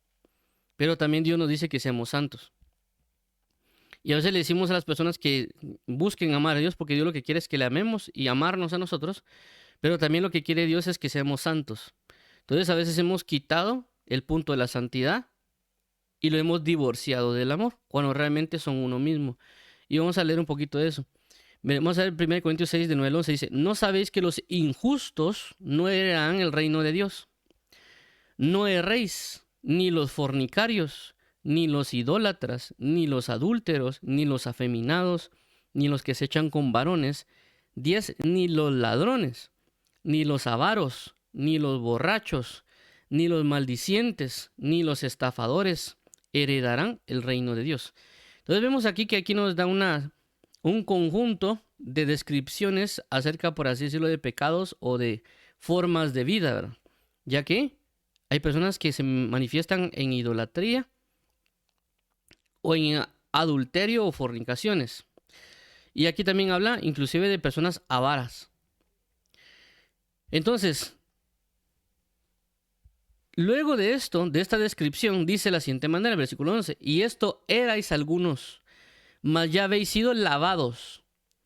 pero también Dios nos dice que seamos santos. Y a veces le decimos a las personas que busquen amar a Dios porque Dios lo que quiere es que le amemos y amarnos a nosotros, pero también lo que quiere Dios es que seamos santos. Entonces a veces hemos quitado el punto de la santidad y lo hemos divorciado del amor, cuando realmente son uno mismo. Y vamos a leer un poquito de eso. Vamos a ver 1 Corintios 6, de 9 al 11, dice, ¿no sabéis que los injustos no heredarán el reino de Dios? No erréis, ni los fornicarios, ni los idólatras, ni los adúlteros, ni los afeminados, ni los que se echan con varones, 10, ni los ladrones, ni los avaros, ni los borrachos, ni los maldicientes, ni los estafadores heredarán el reino de Dios. Entonces vemos aquí que aquí nos da un conjunto de descripciones acerca, por así decirlo, de pecados o de formas de vida, ¿verdad? Ya que hay personas que se manifiestan en idolatría o en adulterio o fornicaciones. Y aquí también habla inclusive de personas avaras. Entonces, luego de esto, de esta descripción, dice la siguiente manera, el versículo 11, y esto erais algunos, mas ya habéis sido lavados,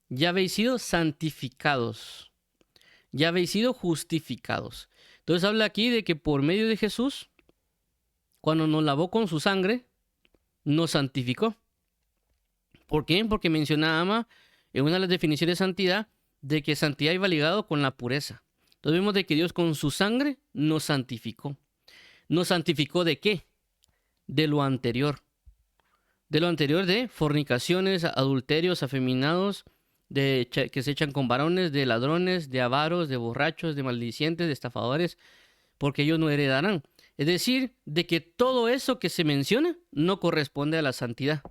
ya habéis sido santificados, ya habéis sido justificados. Entonces habla aquí de que por medio de Jesús, cuando nos lavó con su sangre, nos santificó. ¿Por qué? Porque mencionaba en una de las definiciones de santidad de que santidad iba ligado con la pureza. Entonces vemos de que Dios con su sangre nos santificó. ¿Nos santificó de qué? De lo anterior. De lo anterior de fornicaciones, adulterios, afeminados, que se echan con varones, de ladrones, de avaros, de borrachos, de maldicientes, de estafadores, porque ellos no heredarán. Es decir, de que todo eso que se menciona no corresponde a la santidad.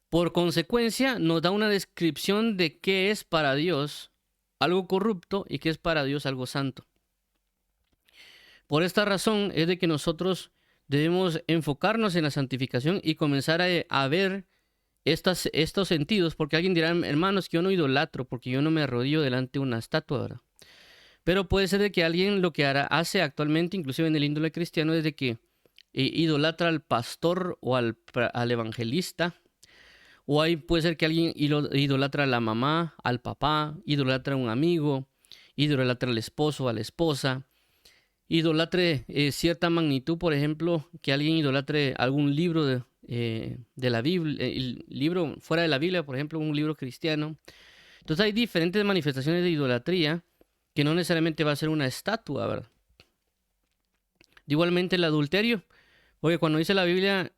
Por consecuencia, nos da una descripción de qué es para Dios algo corrupto y qué es para Dios algo santo. Por esta razón es de que nosotros debemos enfocarnos en la santificación y comenzar a ver estos sentidos, porque alguien dirá, hermanos, que yo no idolatro, porque yo no me arrodillo delante de una estatua, ¿verdad? Pero puede ser de que alguien lo que hace actualmente, inclusive en el índole cristiano, es de que idolatra al pastor o al evangelista. O ahí puede ser que alguien idolatra a la mamá, al papá, idolatra a un amigo, idolatra al esposo, a la esposa, idolatre cierta magnitud, por ejemplo, que alguien idolatre algún libro de la Biblia, el libro fuera de la Biblia, por ejemplo, un libro cristiano. Entonces hay diferentes manifestaciones de idolatría que no necesariamente va a ser una estatua, ¿verdad? Igualmente el adulterio, porque cuando dice la Biblia...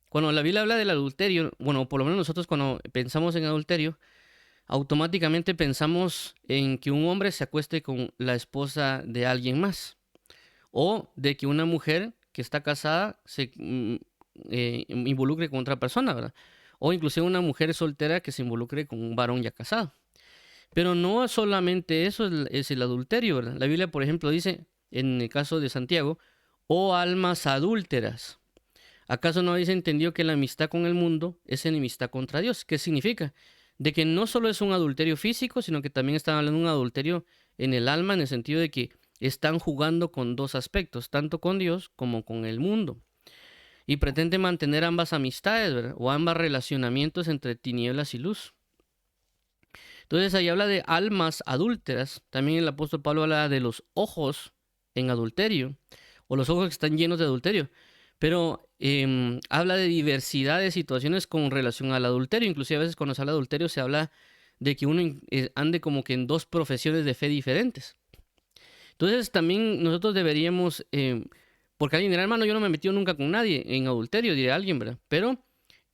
Cuando la Biblia habla del adulterio, bueno, por lo menos nosotros cuando pensamos en adulterio, automáticamente pensamos en que un hombre se acueste con la esposa de alguien más. O de que una mujer que está casada se involucre con otra persona, ¿verdad? O inclusive una mujer soltera que se involucre con un varón ya casado. Pero no solamente eso es el adulterio, ¿verdad? La Biblia, por ejemplo, dice, en el caso de Santiago, oh almas adúlteras. ¿Acaso no habéis entendido que la amistad con el mundo es enemistad contra Dios? ¿Qué significa? De que no solo es un adulterio físico, sino que también están hablando de un adulterio en el alma, en el sentido de que están jugando con dos aspectos, tanto con Dios como con el mundo. Y pretende mantener ambas amistades, ¿verdad? O ambos relacionamientos entre tinieblas y luz. Entonces ahí habla de almas adúlteras. También el apóstol Pablo habla de los ojos en adulterio, o los ojos que están llenos de adulterio. Pero habla de diversidad de situaciones con relación al adulterio. Inclusive a veces cuando se habla de adulterio se habla de que uno ande como que en dos profesiones de fe diferentes. Entonces también nosotros deberíamos, porque alguien dirá, hermano, yo no me he metido nunca con nadie en adulterio, dirá alguien, ¿verdad? Pero,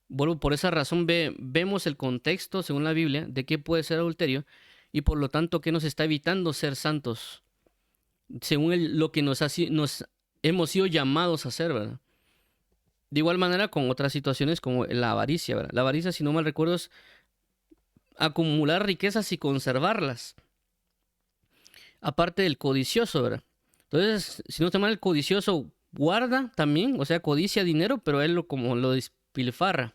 bueno, por esa razón vemos el contexto, según la Biblia, de qué puede ser adulterio y por lo tanto qué nos está evitando ser santos, según lo que nos hemos sido llamados a hacer, ¿verdad? De igual manera con otras situaciones como la avaricia, ¿verdad? La avaricia, si no mal recuerdo, es acumular riquezas y conservarlas. Aparte del codicioso, ¿verdad? Entonces, si no está mal, el codicioso guarda también, o sea, codicia dinero, pero él como lo despilfarra.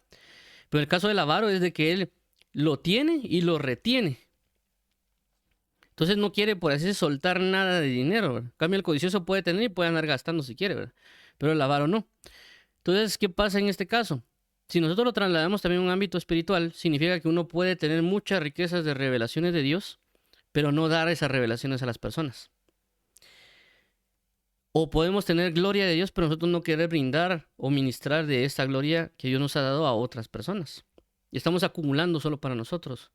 Pero el caso del avaro es de que él lo tiene y lo retiene. Entonces no quiere, por así decirlo, soltar nada de dinero, ¿verdad? En cambio, el codicioso puede tener y puede andar gastando si quiere, ¿verdad? Pero el avaro no. Entonces, ¿qué pasa en este caso? Si nosotros lo trasladamos también a un ámbito espiritual, significa que uno puede tener muchas riquezas de revelaciones de Dios, pero no dar esas revelaciones a las personas. O podemos tener gloria de Dios, pero nosotros no querer brindar o ministrar de esta gloria que Dios nos ha dado a otras personas. Y estamos acumulando solo para nosotros.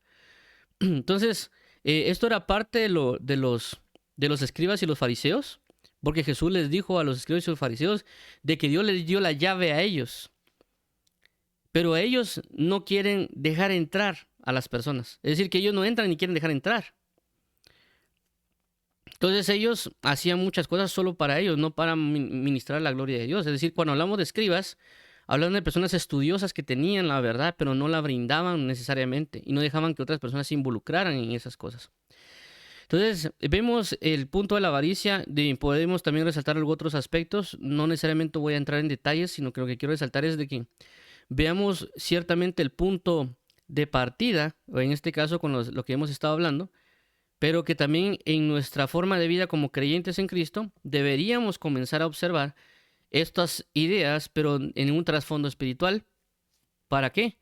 Entonces, esto era parte de los escribas y los fariseos, porque Jesús les dijo a los escribas y los fariseos de que Dios les dio la llave a ellos. Pero ellos no quieren dejar entrar a las personas. Es decir, que ellos no entran ni quieren dejar entrar. Entonces ellos hacían muchas cosas solo para ellos, no para ministrar la gloria de Dios. Es decir, cuando hablamos de escribas, hablan de personas estudiosas que tenían la verdad, pero no la brindaban necesariamente y no dejaban que otras personas se involucraran en esas cosas. Entonces, vemos el punto de la avaricia, podemos también resaltar algunos otros aspectos. No necesariamente voy a entrar en detalles, sino que lo que quiero resaltar es de que veamos ciertamente el punto de partida, o en este caso con lo que hemos estado hablando, pero que también en nuestra forma de vida como creyentes en Cristo deberíamos comenzar a observar estas ideas, pero en un trasfondo espiritual. ¿Para qué?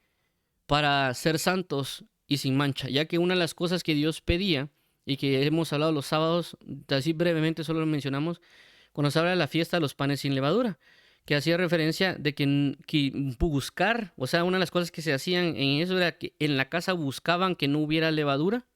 Para ser santos y sin mancha, ya que una de las cosas que Dios pedía y que hemos hablado los sábados, así brevemente solo lo mencionamos, cuando se habla de la fiesta de los panes sin levadura, que hacía referencia de que buscar, o sea, una de las cosas que se hacían en eso era que en la casa buscaban que no hubiera levadura,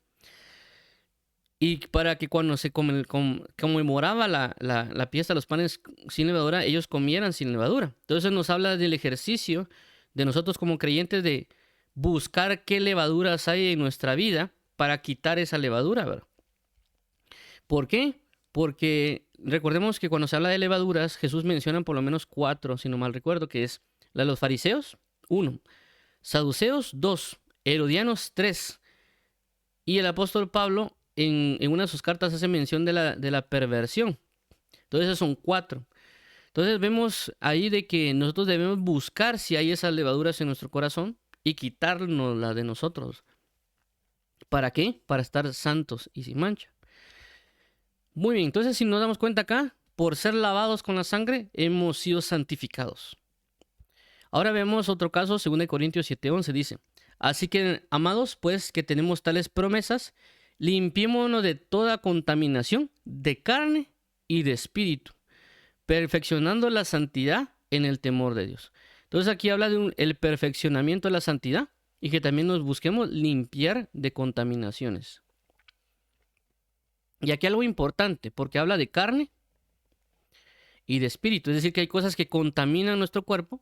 y para que cuando se conmemoraba la fiesta de los panes sin levadura, ellos comieran sin levadura. Entonces nos habla del ejercicio de nosotros como creyentes de buscar qué levaduras hay en nuestra vida para quitar esa levadura, ¿verdad? ¿Por qué? Porque recordemos que cuando se habla de levaduras, Jesús menciona por lo menos 4, si no mal recuerdo, que es la de los fariseos, 1, saduceos, 2, herodianos, 3, y el apóstol Pablo en una de sus cartas hace mención de la perversión. Entonces esos son 4. Entonces vemos ahí de que nosotros debemos buscar si hay esas levaduras en nuestro corazón y quitárnoslas de nosotros. ¿Para qué? Para estar santos y sin mancha. Muy bien, entonces si nos damos cuenta acá, por ser lavados con la sangre, hemos sido santificados. Ahora vemos otro caso, 2 Corintios 7:11 dice, así que, amados, pues que tenemos tales promesas, limpiémonos de toda contaminación de carne y de espíritu, perfeccionando la santidad en el temor de Dios. Entonces aquí habla de el perfeccionamiento de la santidad y que también nos busquemos limpiar de contaminaciones. Y aquí algo importante, porque habla de carne y de espíritu. Es decir, que hay cosas que contaminan nuestro cuerpo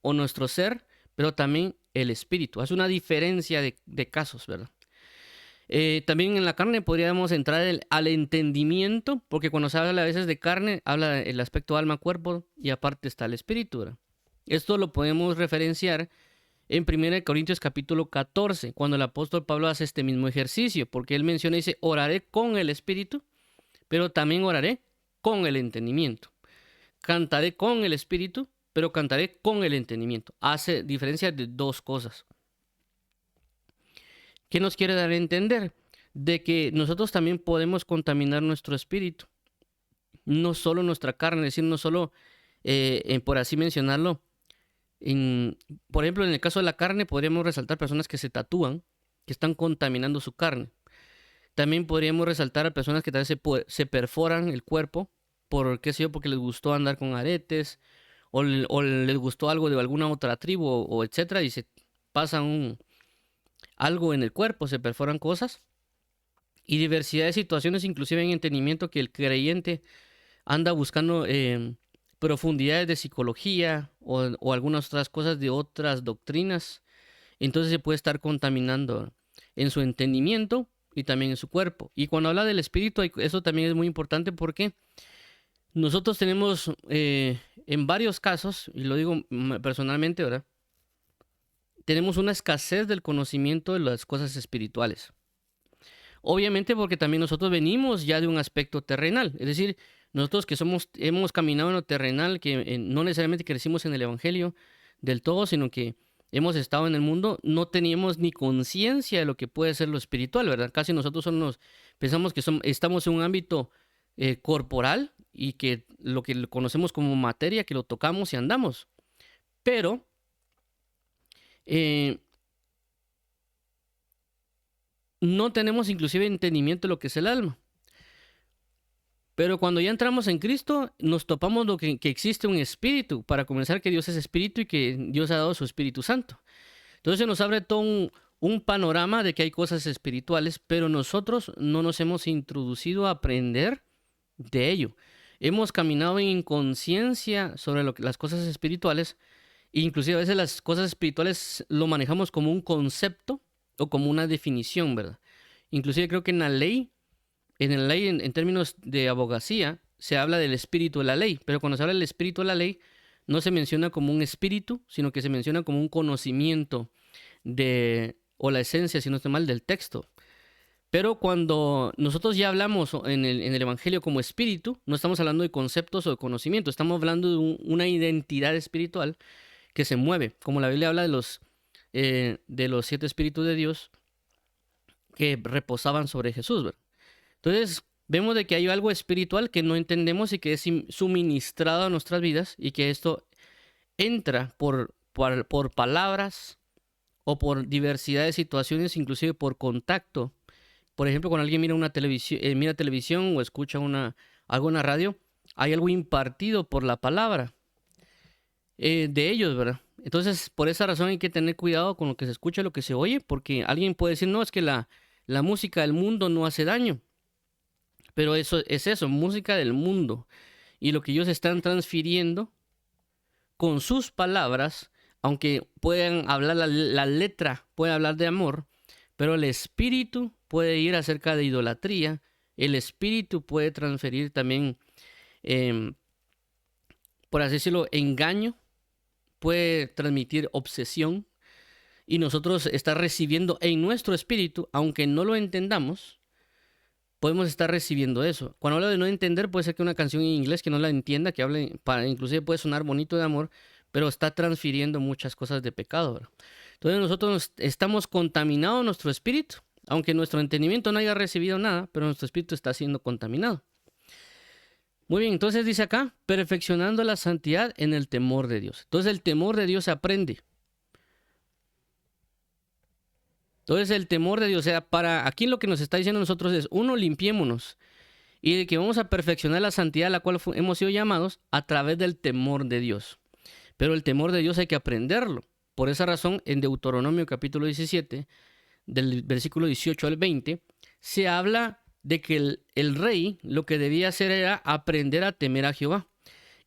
o nuestro ser, pero también el espíritu. Hace una diferencia de casos, ¿verdad? También en la carne podríamos entrar al entendimiento, porque cuando se habla a veces de carne, habla del aspecto alma-cuerpo y aparte está el espíritu, ¿verdad? Esto lo podemos referenciar en 1 Corintios capítulo 14, cuando el apóstol Pablo hace este mismo ejercicio, porque él menciona y dice, oraré con el espíritu, pero también oraré con el entendimiento. Cantaré con el espíritu, pero cantaré con el entendimiento. Hace diferencia de dos cosas. ¿Qué nos quiere dar a entender? De que nosotros también podemos contaminar nuestro espíritu. No solo nuestra carne, es decir, no solo, por así mencionarlo, por ejemplo, en el caso de la carne podríamos resaltar personas que se tatúan, que están contaminando su carne. También podríamos resaltar a personas que tal vez se perforan el cuerpo por, qué sé yo, porque les gustó andar con aretes o les gustó algo de alguna otra tribu o etcétera y se pasan algo en el cuerpo, se perforan cosas y diversidad de situaciones, inclusive en entendimiento que el creyente anda buscando profundidades de psicología o algunas otras cosas de otras doctrinas, entonces se puede estar contaminando en su entendimiento y también en su cuerpo. Y cuando habla del espíritu, eso también es muy importante porque nosotros tenemos en varios casos, y lo digo personalmente, ¿verdad? Tenemos una escasez del conocimiento de las cosas espirituales. Obviamente porque también nosotros venimos ya de un aspecto terrenal, es decir, nosotros que hemos caminado en lo terrenal, que no necesariamente crecimos en el evangelio del todo, sino que hemos estado en el mundo, no teníamos ni conciencia de lo que puede ser lo espiritual, ¿verdad? Casi nosotros pensamos que estamos en un ámbito corporal y que lo que conocemos como materia, que lo tocamos y andamos. Pero no tenemos inclusive entendimiento de lo que es el alma. Pero cuando ya entramos en Cristo, nos topamos lo que existe un espíritu. Para comenzar, que Dios es espíritu y que Dios ha dado su Espíritu Santo. Entonces nos abre todo un panorama de que hay cosas espirituales, pero nosotros no nos hemos introducido a aprender de ello. Hemos caminado en inconsciencia sobre las cosas espirituales, e inclusive a veces las cosas espirituales lo manejamos como un concepto o como una definición, ¿verdad? Inclusive creo que en la ley, en términos de abogacía, se habla del espíritu de la ley, pero cuando se habla del espíritu de la ley, no se menciona como un espíritu, sino que se menciona como un conocimiento o la esencia, si no estoy mal, del texto. Pero cuando nosotros ya hablamos en el Evangelio como espíritu, no estamos hablando de conceptos o de conocimiento, estamos hablando de una identidad espiritual que se mueve, como la Biblia habla de los 7 espíritus de Dios que reposaban sobre Jesús, ¿verdad? Entonces, vemos de que hay algo espiritual que no entendemos y que es suministrado a nuestras vidas, y que esto entra por palabras o por diversidad de situaciones, inclusive por contacto. Por ejemplo, cuando alguien mira mira televisión o escucha algo en la radio, hay algo impartido por la palabra de ellos, ¿verdad? Entonces, por esa razón hay que tener cuidado con lo que se escucha, lo que se oye, porque alguien puede decir, no, es que la música del mundo no hace daño. Pero eso es música del mundo. Y lo que ellos están transfiriendo con sus palabras, aunque puedan hablar la letra, puede hablar de amor, pero el espíritu puede ir acerca de idolatría. El espíritu puede transferir también, por así decirlo, engaño, puede transmitir obsesión, y nosotros estar recibiendo en nuestro espíritu, aunque no lo entendamos, podemos estar recibiendo eso. Cuando hablo de no entender, puede ser que una canción en inglés que no la entienda, que hable, inclusive puede sonar bonito de amor, pero está transfiriendo muchas cosas de pecado, ¿verdad? Entonces nosotros estamos contaminados nuestro espíritu, aunque nuestro entendimiento no haya recibido nada, pero nuestro espíritu está siendo contaminado. Muy bien, entonces dice acá, perfeccionando la santidad en el temor de Dios. Entonces el temor de Dios se aprende. Entonces el temor de Dios, o sea, aquí lo que nos está diciendo a nosotros es, uno, limpiémonos, y de que vamos a perfeccionar la santidad a la cual hemos sido llamados a través del temor de Dios. Pero el temor de Dios hay que aprenderlo. Por esa razón, en Deuteronomio capítulo 17, del versículo 18 al 20, se habla de que el rey lo que debía hacer era aprender a temer a Jehová.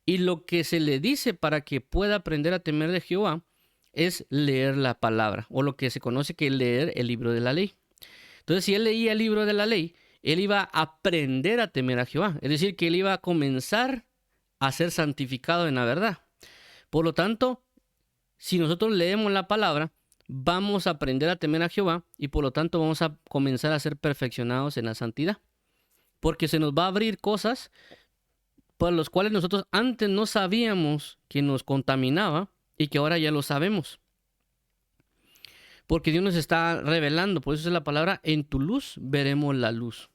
Y lo que se le dice para que pueda aprender a temer de Jehová es leer la palabra, o lo que se conoce que es leer el libro de la ley. Entonces, si él leía el libro de la ley, él iba a aprender a temer a Jehová. Es decir, que él iba a comenzar a ser santificado en la verdad. Por lo tanto, si nosotros leemos la palabra, vamos a aprender a temer a Jehová, y por lo tanto vamos a comenzar a ser perfeccionados en la santidad. Porque se nos va a abrir cosas por las cuales nosotros antes no sabíamos que nos contaminaba, y que ahora ya lo sabemos. Porque Dios nos está revelando, por eso es la palabra, en tu luz veremos la luz.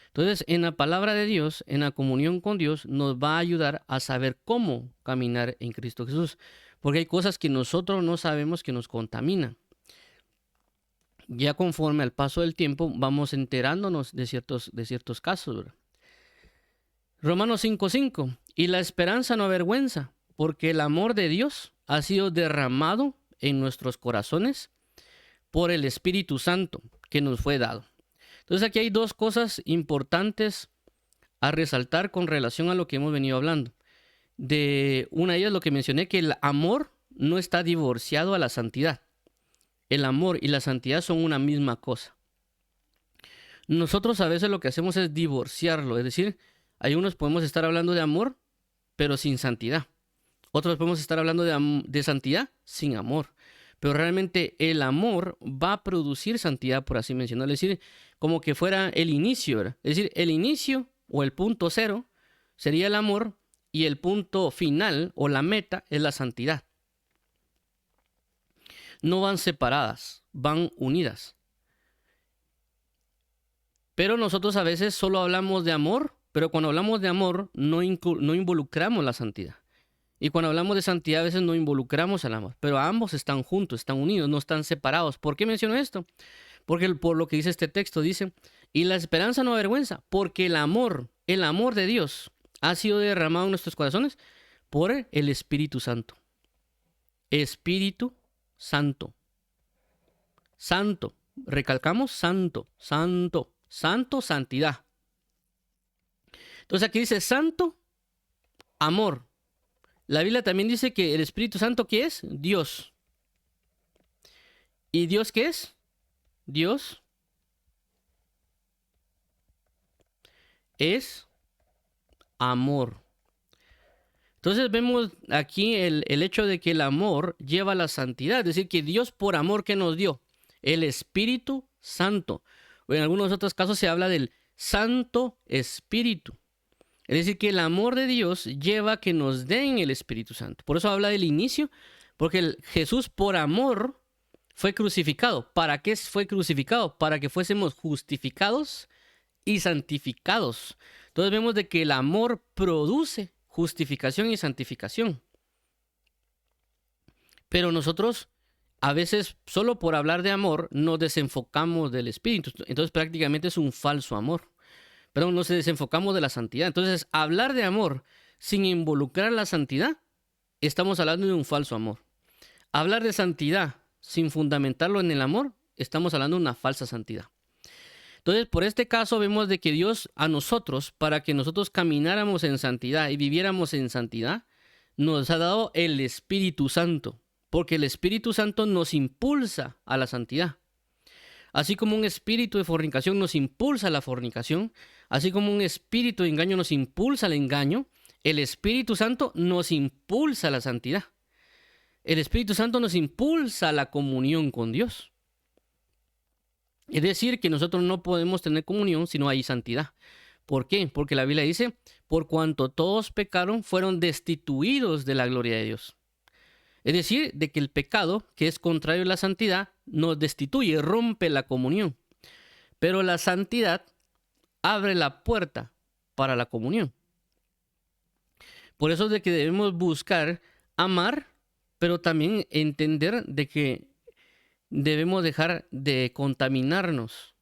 Entonces, en la palabra de Dios, en la comunión con Dios, nos va a ayudar a saber cómo caminar en Cristo Jesús. Porque hay cosas que nosotros no sabemos que nos contaminan. Ya conforme al paso del tiempo, vamos enterándonos de ciertos casos, ¿verdad? Romanos 5:5. Y la esperanza no avergüenza, porque el amor de Dios ha sido derramado en nuestros corazones por el Espíritu Santo que nos fue dado. Entonces aquí hay dos cosas importantes a resaltar con relación a lo que hemos venido hablando. Una de ellas, lo que mencioné, que el amor no está divorciado a la santidad. El amor y la santidad son una misma cosa. Nosotros a veces lo que hacemos es divorciarlo, es decir, hay unos podemos estar hablando de amor, pero sin santidad. Otros podemos estar hablando de santidad sin amor. Pero realmente el amor va a producir santidad, por así mencionarlo. Es decir, como que fuera el inicio, ¿verdad? Es decir, el inicio o el punto cero sería el amor, y el punto final o la meta es la santidad. No van separadas, van unidas. Pero nosotros a veces solo hablamos de amor, pero cuando hablamos de amor no involucramos la santidad. Y cuando hablamos de santidad a veces no involucramos al amor, pero ambos están juntos, están unidos, no están separados. ¿Por qué menciono esto? Porque por lo que dice este texto, dice, y la esperanza no avergüenza, porque el amor de Dios ha sido derramado en nuestros corazones por el Espíritu Santo. Espíritu Santo. Santo. Recalcamos santo, santo, santo, santidad. Entonces aquí dice santo, amor. La Biblia también dice que el Espíritu Santo, ¿qué es? Dios. ¿Y Dios qué es? Dios es amor. Entonces vemos aquí el hecho de que el amor lleva a la santidad. Es decir, que Dios por amor que nos dio, el Espíritu Santo. O en algunos otros casos se habla del Santo Espíritu. Es decir, que el amor de Dios lleva a que nos den el Espíritu Santo. Por eso habla del inicio, porque Jesús por amor fue crucificado. ¿Para qué fue crucificado? Para que fuésemos justificados y santificados. Entonces vemos de que el amor produce justificación y santificación. Pero nosotros a veces solo por hablar de amor nos desenfocamos del Espíritu. Entonces prácticamente es un falso amor. Pero nos desenfocamos de la santidad. Entonces hablar de amor sin involucrar la santidad, estamos hablando de un falso amor. Hablar de santidad sin fundamentarlo en el amor, estamos hablando de una falsa santidad. Entonces, por este caso vemos de que Dios a nosotros, para que nosotros camináramos en santidad y viviéramos en santidad, nos ha dado el Espíritu Santo, porque el Espíritu Santo nos impulsa a la santidad. Así como un espíritu de fornicación nos impulsa a la fornicación, así como un espíritu de engaño nos impulsa al engaño, el Espíritu Santo nos impulsa a la santidad. El Espíritu Santo nos impulsa a la comunión con Dios. Es decir, que nosotros no podemos tener comunión si no hay santidad. ¿Por qué? Porque la Biblia dice, por cuanto todos pecaron, fueron destituidos de la gloria de Dios. Es decir, de que el pecado, que es contrario a la santidad, nos destituye, rompe la comunión. Pero la santidad abre la puerta para la comunión. Por eso es de que debemos buscar amar, pero también entender de que debemos dejar de contaminarnos.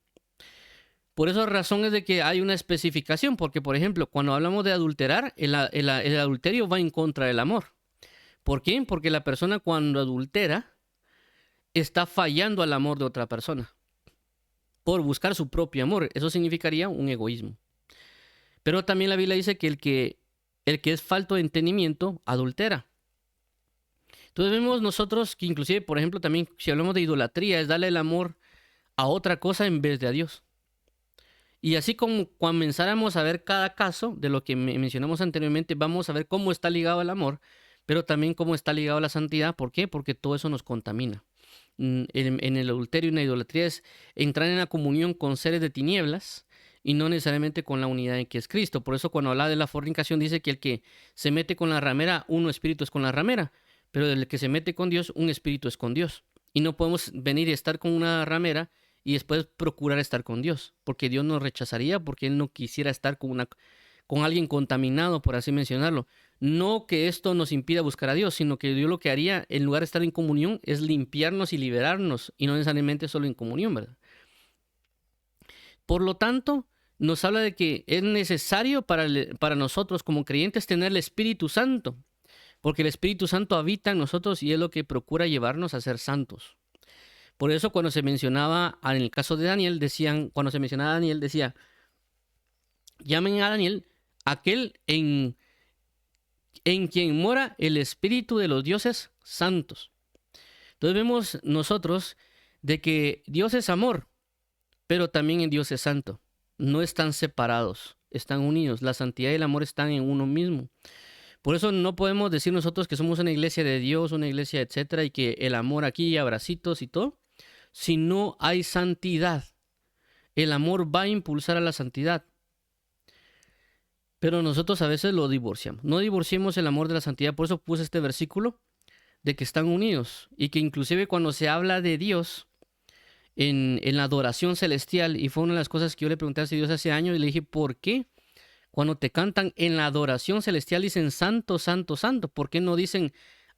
Por esa razón es de que hay una especificación, porque por ejemplo, cuando hablamos de adulterar, el adulterio va en contra del amor. ¿Por qué? Porque la persona cuando adultera está fallando al amor de otra persona por buscar su propio amor. Eso significaría un egoísmo. Pero también la Biblia dice que el que es falto de entendimiento adultera. Entonces vemos nosotros que inclusive, por ejemplo, también si hablamos de idolatría, es darle el amor a otra cosa en vez de a Dios. Y así como cuando comenzáramos a ver cada caso de lo que mencionamos anteriormente, vamos a ver cómo está ligado al amor, pero también cómo está ligado a la santidad. ¿Por qué? Porque todo eso nos contamina. En el adulterio y en la idolatría es entrar en la comunión con seres de tinieblas y no necesariamente con la unidad en que es Cristo. Por eso cuando habla de la fornicación dice que el que se mete con la ramera, uno espíritu es con la ramera, pero el que se mete con Dios, un espíritu es con Dios. Y no podemos venir y estar con una ramera y después procurar estar con Dios, porque Dios nos rechazaría, porque Él no quisiera estar con alguien contaminado, por así mencionarlo. No que esto nos impida buscar a Dios, sino que Dios lo que haría, en lugar de estar en comunión, es limpiarnos y liberarnos, y no necesariamente solo en comunión, ¿verdad? Por lo tanto, nos habla de que es necesario para nosotros como creyentes tener el Espíritu Santo, porque el Espíritu Santo habita en nosotros y es lo que procura llevarnos a ser santos. Por eso cuando se mencionaba, en el caso de Daniel, cuando se mencionaba a Daniel, decía, llamen a Daniel aquel en quien mora el Espíritu de los dioses santos. Entonces vemos nosotros de que Dios es amor, pero también en Dios es santo. No están separados, están unidos. La santidad y el amor están en uno mismo. Por eso no podemos decir nosotros que somos una iglesia de Dios, una iglesia, etcétera, y que el amor aquí, abracitos y todo, si no hay santidad. El amor va a impulsar a la santidad. Pero nosotros a veces lo divorciamos. No divorciemos el amor de la santidad. Por eso puse este versículo de que están unidos. Y que inclusive cuando se habla de Dios en la adoración celestial, y fue una de las cosas que yo le pregunté a Dios hace años, y le dije, ¿por qué? Cuando te cantan en la adoración celestial dicen santo, santo, santo. ¿Por qué no dicen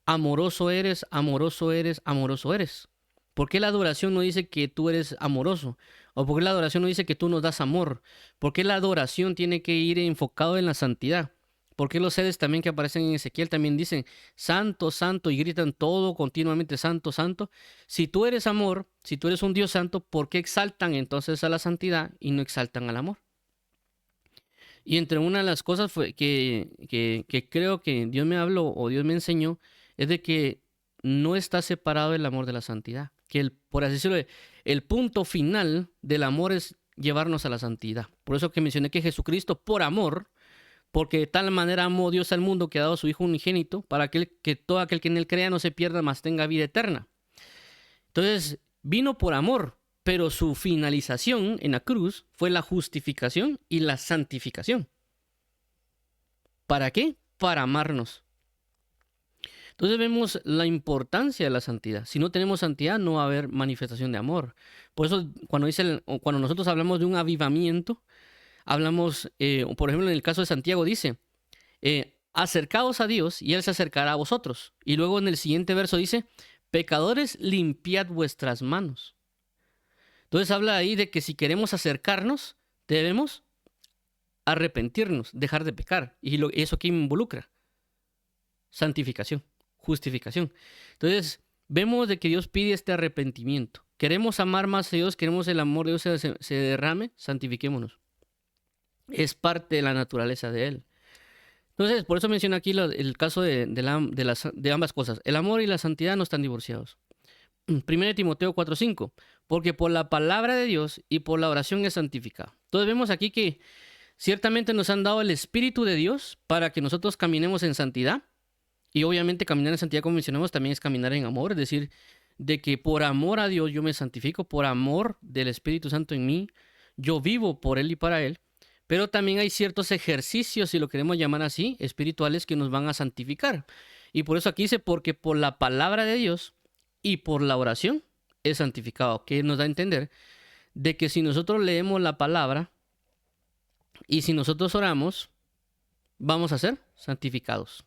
amoroso eres, amoroso eres, amoroso eres? ¿Por qué la adoración no dice que tú eres amoroso? ¿O por qué la adoración no dice que tú nos das amor? ¿Por qué la adoración tiene que ir enfocado en la santidad? ¿Por qué los seres también que aparecen en Ezequiel también dicen santo, santo y gritan todo continuamente santo, santo? Si tú eres amor, si tú eres un Dios santo, ¿por qué exaltan entonces a la santidad y no exaltan al amor? Y entre una de las cosas fue que creo que Dios me habló o Dios me enseñó es de que no está separado el amor de la santidad. Que por así decirlo, el punto final del amor es llevarnos a la santidad. Por eso que mencioné que Jesucristo, por amor, porque de tal manera amó Dios al mundo que ha dado a su Hijo unigénito, para que todo aquel que en él crea no se pierda, mas tenga vida eterna. Entonces, vino por amor, pero su finalización en la cruz fue la justificación y la santificación. ¿Para qué? Para amarnos. Entonces vemos la importancia de la santidad. Si no tenemos santidad, no va a haber manifestación de amor. Por eso, cuando nosotros hablamos de un avivamiento, hablamos, por ejemplo, en el caso de Santiago dice, acercaos a Dios y Él se acercará a vosotros. Y luego en el siguiente verso dice, pecadores, limpiad vuestras manos. Entonces habla ahí de que si queremos acercarnos, debemos arrepentirnos, dejar de pecar. ¿Y eso qué involucra? Santificación, justificación. Entonces vemos de que Dios pide este arrepentimiento. Queremos amar más a Dios, queremos el amor de Dios se derrame, santifiquémonos. Es parte de la naturaleza de Él. Entonces, por eso menciono aquí el caso de ambas cosas. El amor y la santidad no están divorciados. 1 Timoteo 4:5, porque por la palabra de Dios y por la oración es santificado. Entonces vemos aquí que ciertamente nos han dado el Espíritu de Dios para que nosotros caminemos en santidad. Y obviamente caminar en santidad, como mencionamos, también es caminar en amor. Es decir, de que por amor a Dios yo me santifico, por amor del Espíritu Santo en mí, yo vivo por Él y para Él. Pero también hay ciertos ejercicios, si lo queremos llamar así, espirituales que nos van a santificar. Y por eso aquí dice, porque por la palabra de Dios y por la oración es santificado, que nos da a entender de que si nosotros leemos la palabra y si nosotros oramos, vamos a ser santificados.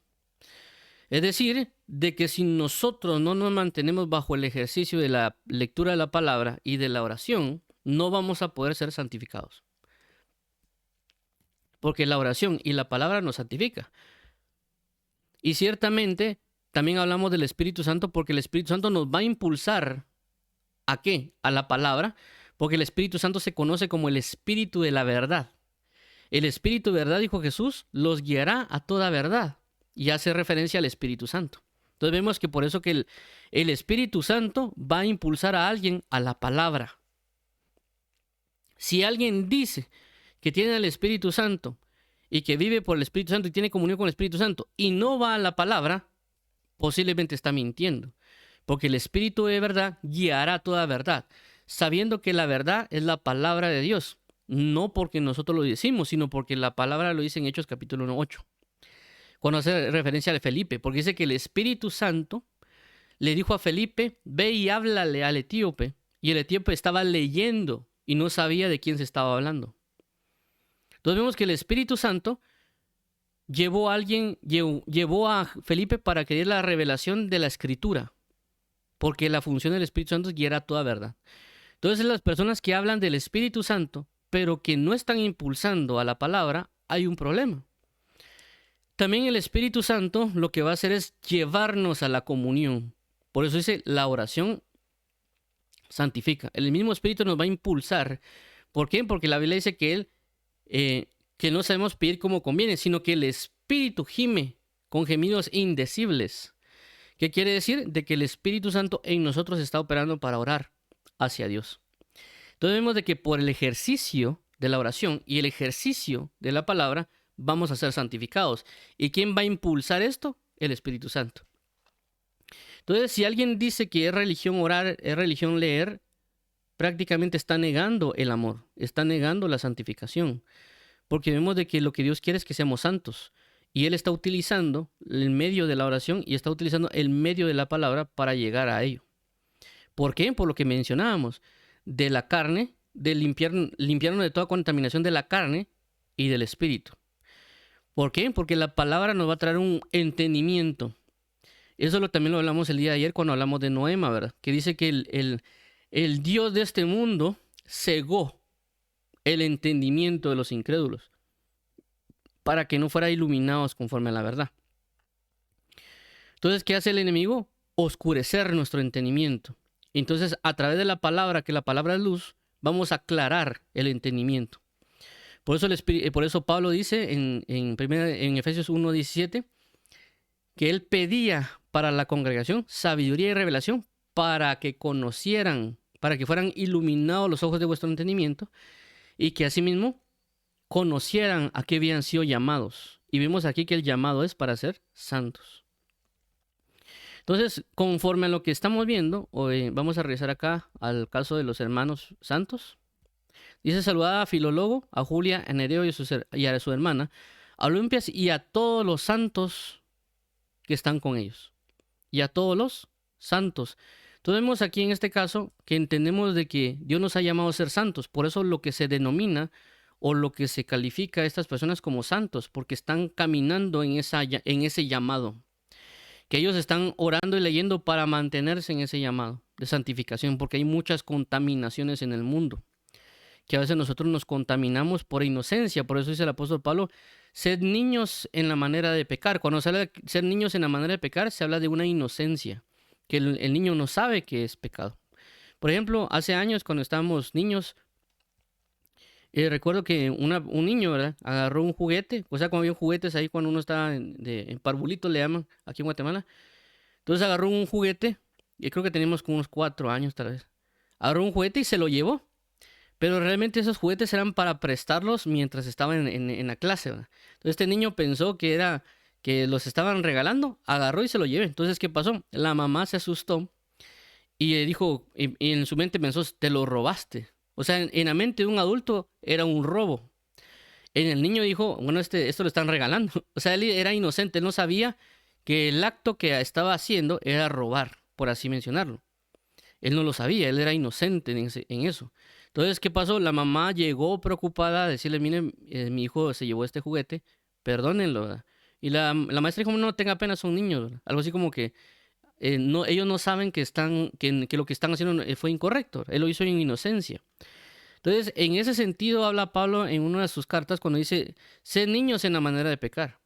Es decir, de que si nosotros no nos mantenemos bajo el ejercicio de la lectura de la palabra y de la oración, no vamos a poder ser santificados. Porque la oración y la palabra nos santifica. Y ciertamente también hablamos del Espíritu Santo porque el Espíritu Santo nos va a impulsar ¿a qué? A la palabra, porque el Espíritu Santo se conoce como el Espíritu de la verdad. El Espíritu de verdad, dijo Jesús, los guiará a toda verdad. Y hace referencia al Espíritu Santo. Entonces vemos que por eso que el Espíritu Santo va a impulsar a alguien a la palabra. Si alguien dice que tiene el Espíritu Santo y que vive por el Espíritu Santo y tiene comunión con el Espíritu Santo y no va a la palabra, posiblemente está mintiendo. Porque el Espíritu de verdad guiará toda verdad, sabiendo que la verdad es la palabra de Dios. No porque nosotros lo decimos, sino porque la palabra lo dice en Hechos capítulo 1:8. Cuando hace referencia a Felipe, porque dice que el Espíritu Santo le dijo a Felipe, ve y háblale al etíope. Y el etíope estaba leyendo y no sabía de quién se estaba hablando. Entonces vemos que el Espíritu Santo llevó a Felipe para que diera la revelación de la Escritura. Porque la función del Espíritu Santo es guiar a toda verdad. Entonces las personas que hablan del Espíritu Santo, pero que no están impulsando a la palabra, hay un problema. También el Espíritu Santo lo que va a hacer es llevarnos a la comunión. Por eso dice, la oración santifica. El mismo Espíritu nos va a impulsar. ¿Por qué? Porque la Biblia dice que que no sabemos pedir como conviene, sino que el Espíritu gime con gemidos indecibles. ¿Qué quiere decir? De que el Espíritu Santo en nosotros está operando para orar hacia Dios. Entonces vemos de que por el ejercicio de la oración y el ejercicio de la palabra, vamos a ser santificados. ¿Y quién va a impulsar esto? El Espíritu Santo. Entonces, si alguien dice que es religión orar, es religión leer, prácticamente está negando el amor, está negando la santificación. Porque vemos de que lo que Dios quiere es que seamos santos. Y Él está utilizando el medio de la oración y está utilizando el medio de la palabra para llegar a ello. ¿Por qué? Por lo que mencionábamos, de la carne, de limpiarnos de toda contaminación de la carne y del espíritu. ¿Por qué? Porque la palabra nos va a traer un entendimiento. Eso también lo hablamos el día de ayer cuando hablamos de Noema, ¿verdad? Que dice que el Dios de este mundo cegó el entendimiento de los incrédulos para que no fueran iluminados conforme a la verdad. Entonces, ¿qué hace el enemigo? Oscurecer nuestro entendimiento. Entonces, a través de la palabra, que la palabra es luz, vamos a aclarar el entendimiento. Por eso Pablo dice en Efesios 1:17 que él pedía para la congregación sabiduría y revelación para que conocieran, para que fueran iluminados los ojos de vuestro entendimiento y que asimismo conocieran a qué habían sido llamados. Y vemos aquí que el llamado es para ser santos. Entonces, conforme a lo que estamos viendo, hoy vamos a regresar acá al caso de los hermanos santos. Dice: saludad a Filólogo, a Julia, a Nereo y a su hermana, a Olimpias y a todos los santos que están con ellos. Y a todos los santos. Entonces vemos aquí en este caso que entendemos de que Dios nos ha llamado a ser santos. Por eso lo que se denomina o lo que se califica a estas personas como santos, porque están caminando en ese llamado. Que ellos están orando y leyendo para mantenerse en ese llamado de santificación, porque hay muchas contaminaciones en el mundo, que a veces nosotros nos contaminamos por inocencia. Por eso dice el apóstol Pablo: sed niños en la manera de pecar. Cuando se habla de ser niños en la manera de pecar, se habla de una inocencia, que el niño no sabe que es pecado. Por ejemplo, hace años cuando estábamos niños, recuerdo que un niño, ¿verdad?, agarró un juguete. O sea, cuando había juguetes ahí, cuando uno estaba en parvulito, le llaman aquí en Guatemala. Entonces agarró un juguete, y creo que teníamos como unos 4 años tal vez. Agarró un juguete y se lo llevó. Pero realmente esos juguetes eran para prestarlos mientras estaba en la clase, ¿verdad? Entonces este niño pensó que los estaban regalando, agarró y se lo llevó. Entonces, ¿qué pasó? La mamá se asustó y dijo, y en su mente pensó: te lo robaste. O sea, en la mente de un adulto era un robo. En el niño dijo: bueno, esto lo están regalando. O sea, él era inocente, él no sabía que el acto que estaba haciendo era robar, por así mencionarlo. Él no lo sabía, él era inocente en eso. Entonces, ¿qué pasó? La mamá llegó preocupada a decirle: miren, mi hijo se llevó este juguete, perdónenlo, ¿verdad? Y la maestra dijo: no tenga pena, son niños, ¿verdad? Algo así como que ellos no saben que lo que están haciendo fue incorrecto, ¿verdad? Él lo hizo en inocencia. Entonces, en ese sentido habla Pablo en una de sus cartas cuando dice: sed niños en la manera de pecar.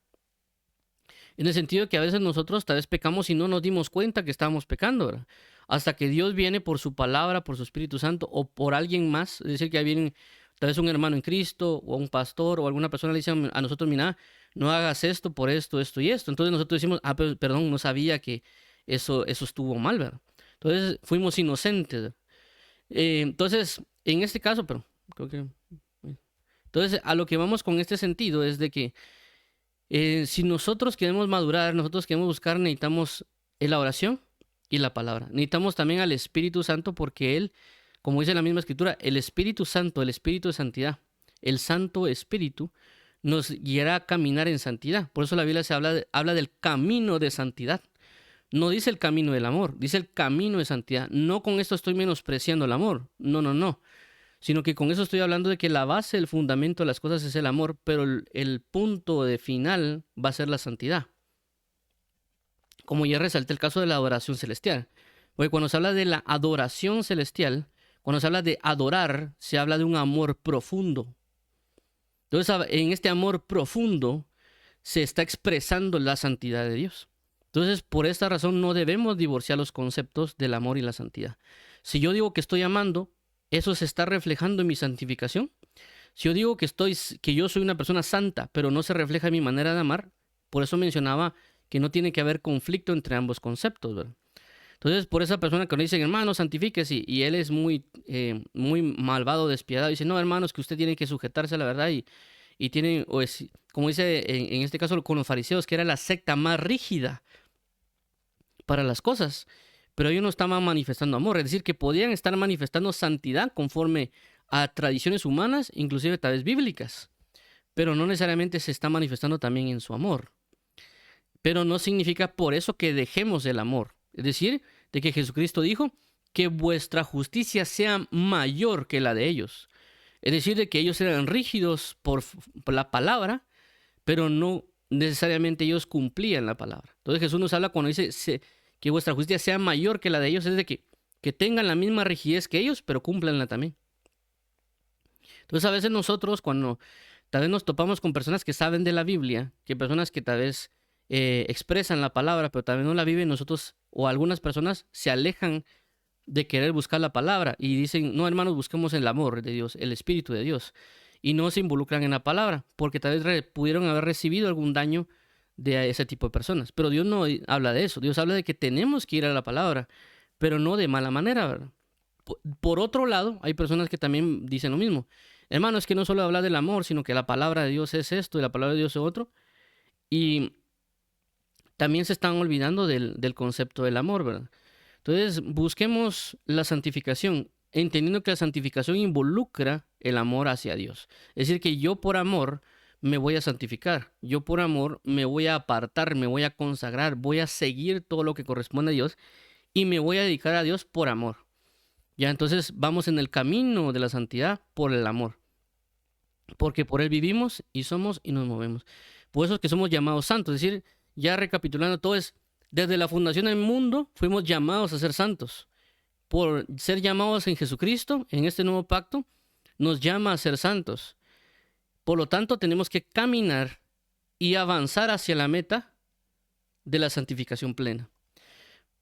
En el sentido de que a veces nosotros tal vez pecamos y no nos dimos cuenta que estábamos pecando, ¿verdad? Hasta que Dios viene por su palabra, por su Espíritu Santo o por alguien más. Es decir, que viene tal vez un hermano en Cristo o un pastor o alguna persona le dice a nosotros: mira, no hagas esto por esto, esto y esto. Entonces nosotros decimos: perdón, no sabía que eso estuvo mal, ¿verdad? Entonces fuimos inocentes, ¿verdad? Entonces, en este caso, pero creo que... Entonces, a lo que vamos con este sentido es de que si nosotros queremos madurar, nosotros queremos buscar, necesitamos la oración y la palabra. Necesitamos también al Espíritu Santo, porque Él, como dice la misma Escritura, el Espíritu Santo, el Espíritu de santidad, el Santo Espíritu, nos guiará a caminar en santidad. Por eso la Biblia habla del camino de santidad. No dice el camino del amor, dice el camino de santidad. No con esto estoy menospreciando el amor. No, no, no. Sino que con eso estoy hablando de que la base, el fundamento de las cosas es el amor, pero el punto de final va a ser la santidad. Como ya resalté el caso de la adoración celestial. Porque cuando se habla de la adoración celestial, cuando se habla de adorar, se habla de un amor profundo. Entonces, en este amor profundo se está expresando la santidad de Dios. Entonces, por esta razón no debemos divorciar los conceptos del amor y la santidad. Si yo digo que estoy amando, ¿eso se está reflejando en mi santificación? Si yo digo que yo soy una persona santa, pero no se refleja en mi manera de amar, por eso mencionaba que no tiene que haber conflicto entre ambos conceptos, ¿verdad? Entonces, por esa persona que le dicen: hermano, santifíquese, y él es muy malvado, despiadado, dice: no, hermanos, que usted tiene que sujetarse a la verdad, y tiene, como dice en este caso con los fariseos, que era la secta más rígida para las cosas, pero ellos no estaban manifestando amor. Es decir, que podían estar manifestando santidad conforme a tradiciones humanas, inclusive tal vez bíblicas, pero no necesariamente se está manifestando también en su amor. Pero no significa por eso que dejemos el amor. Es decir, de que Jesucristo dijo que vuestra justicia sea mayor que la de ellos. Es decir, de que ellos eran rígidos por la palabra, pero no necesariamente ellos cumplían la palabra. Entonces Jesús nos habla cuando dice que vuestra justicia sea mayor que la de ellos, es de que tengan la misma rigidez que ellos, pero cúmplanla también. Entonces a veces nosotros cuando tal vez nos topamos con personas que saben de la Biblia, que personas que tal vez expresan la palabra, pero tal vez no la viven, nosotros o algunas personas se alejan de querer buscar la palabra y dicen, no hermanos, busquemos el amor de Dios, el Espíritu de Dios, y no se involucran en la palabra, porque tal vez pudieron haber recibido algún daño de ese tipo de personas. Pero Dios no habla de eso, Dios habla de que tenemos que ir a la palabra, pero no de mala manera, ¿verdad? Por otro lado, hay personas que también dicen lo mismo. Hermano, es que no solo habla del amor, sino que la palabra de Dios es esto y la palabra de Dios es otro. Y también se están olvidando del concepto del amor, ¿verdad? Entonces, busquemos la santificación, entendiendo que la santificación involucra el amor hacia Dios. Es decir, que yo por amor me voy a santificar, yo por amor me voy a apartar, me voy a consagrar, voy a seguir todo lo que corresponde a Dios y me voy a dedicar a Dios por amor. Ya, entonces vamos en el camino de la santidad por el amor, porque por él vivimos y somos y nos movemos. Por eso es que somos llamados santos, es decir, ya recapitulando todo es, desde la fundación del mundo fuimos llamados a ser santos. Por ser llamados en Jesucristo, en este nuevo pacto, nos llama a ser santos. Por lo tanto, tenemos que caminar y avanzar hacia la meta de la santificación plena.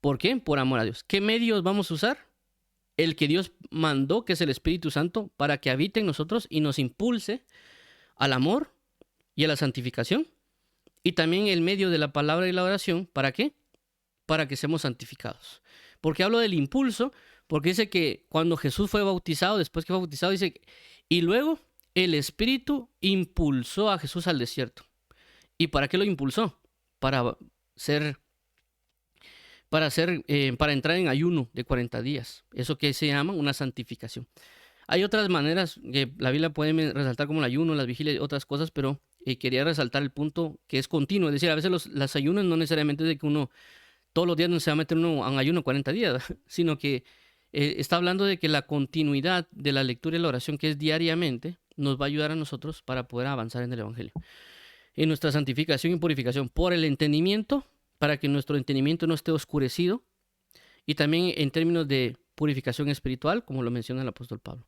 ¿Por qué? Por amor a Dios. ¿Qué medios vamos a usar? El que Dios mandó, que es el Espíritu Santo, para que habite en nosotros y nos impulse al amor y a la santificación. Y también el medio de la palabra y la oración, ¿para qué? Para que seamos santificados. ¿Por qué hablo del impulso? Porque dice que cuando Jesús fue bautizado, después que fue bautizado, dice, y luego el Espíritu impulsó a Jesús al desierto. ¿Y para qué lo impulsó? Para entrar en ayuno de 40 días. Eso que se llama una santificación. Hay otras maneras que la Biblia puede resaltar como el ayuno, las vigilias y otras cosas, pero quería resaltar el punto que es continuo. Es decir, a veces los ayunos no necesariamente es de que uno todos los días no se va a meter uno en ayuno 40 días, sino que está hablando de que la continuidad de la lectura y la oración, que es diariamente, nos va a ayudar a nosotros para poder avanzar en el Evangelio. En nuestra santificación y purificación por el entendimiento, para que nuestro entendimiento no esté oscurecido, y también en términos de purificación espiritual, como lo menciona el apóstol Pablo.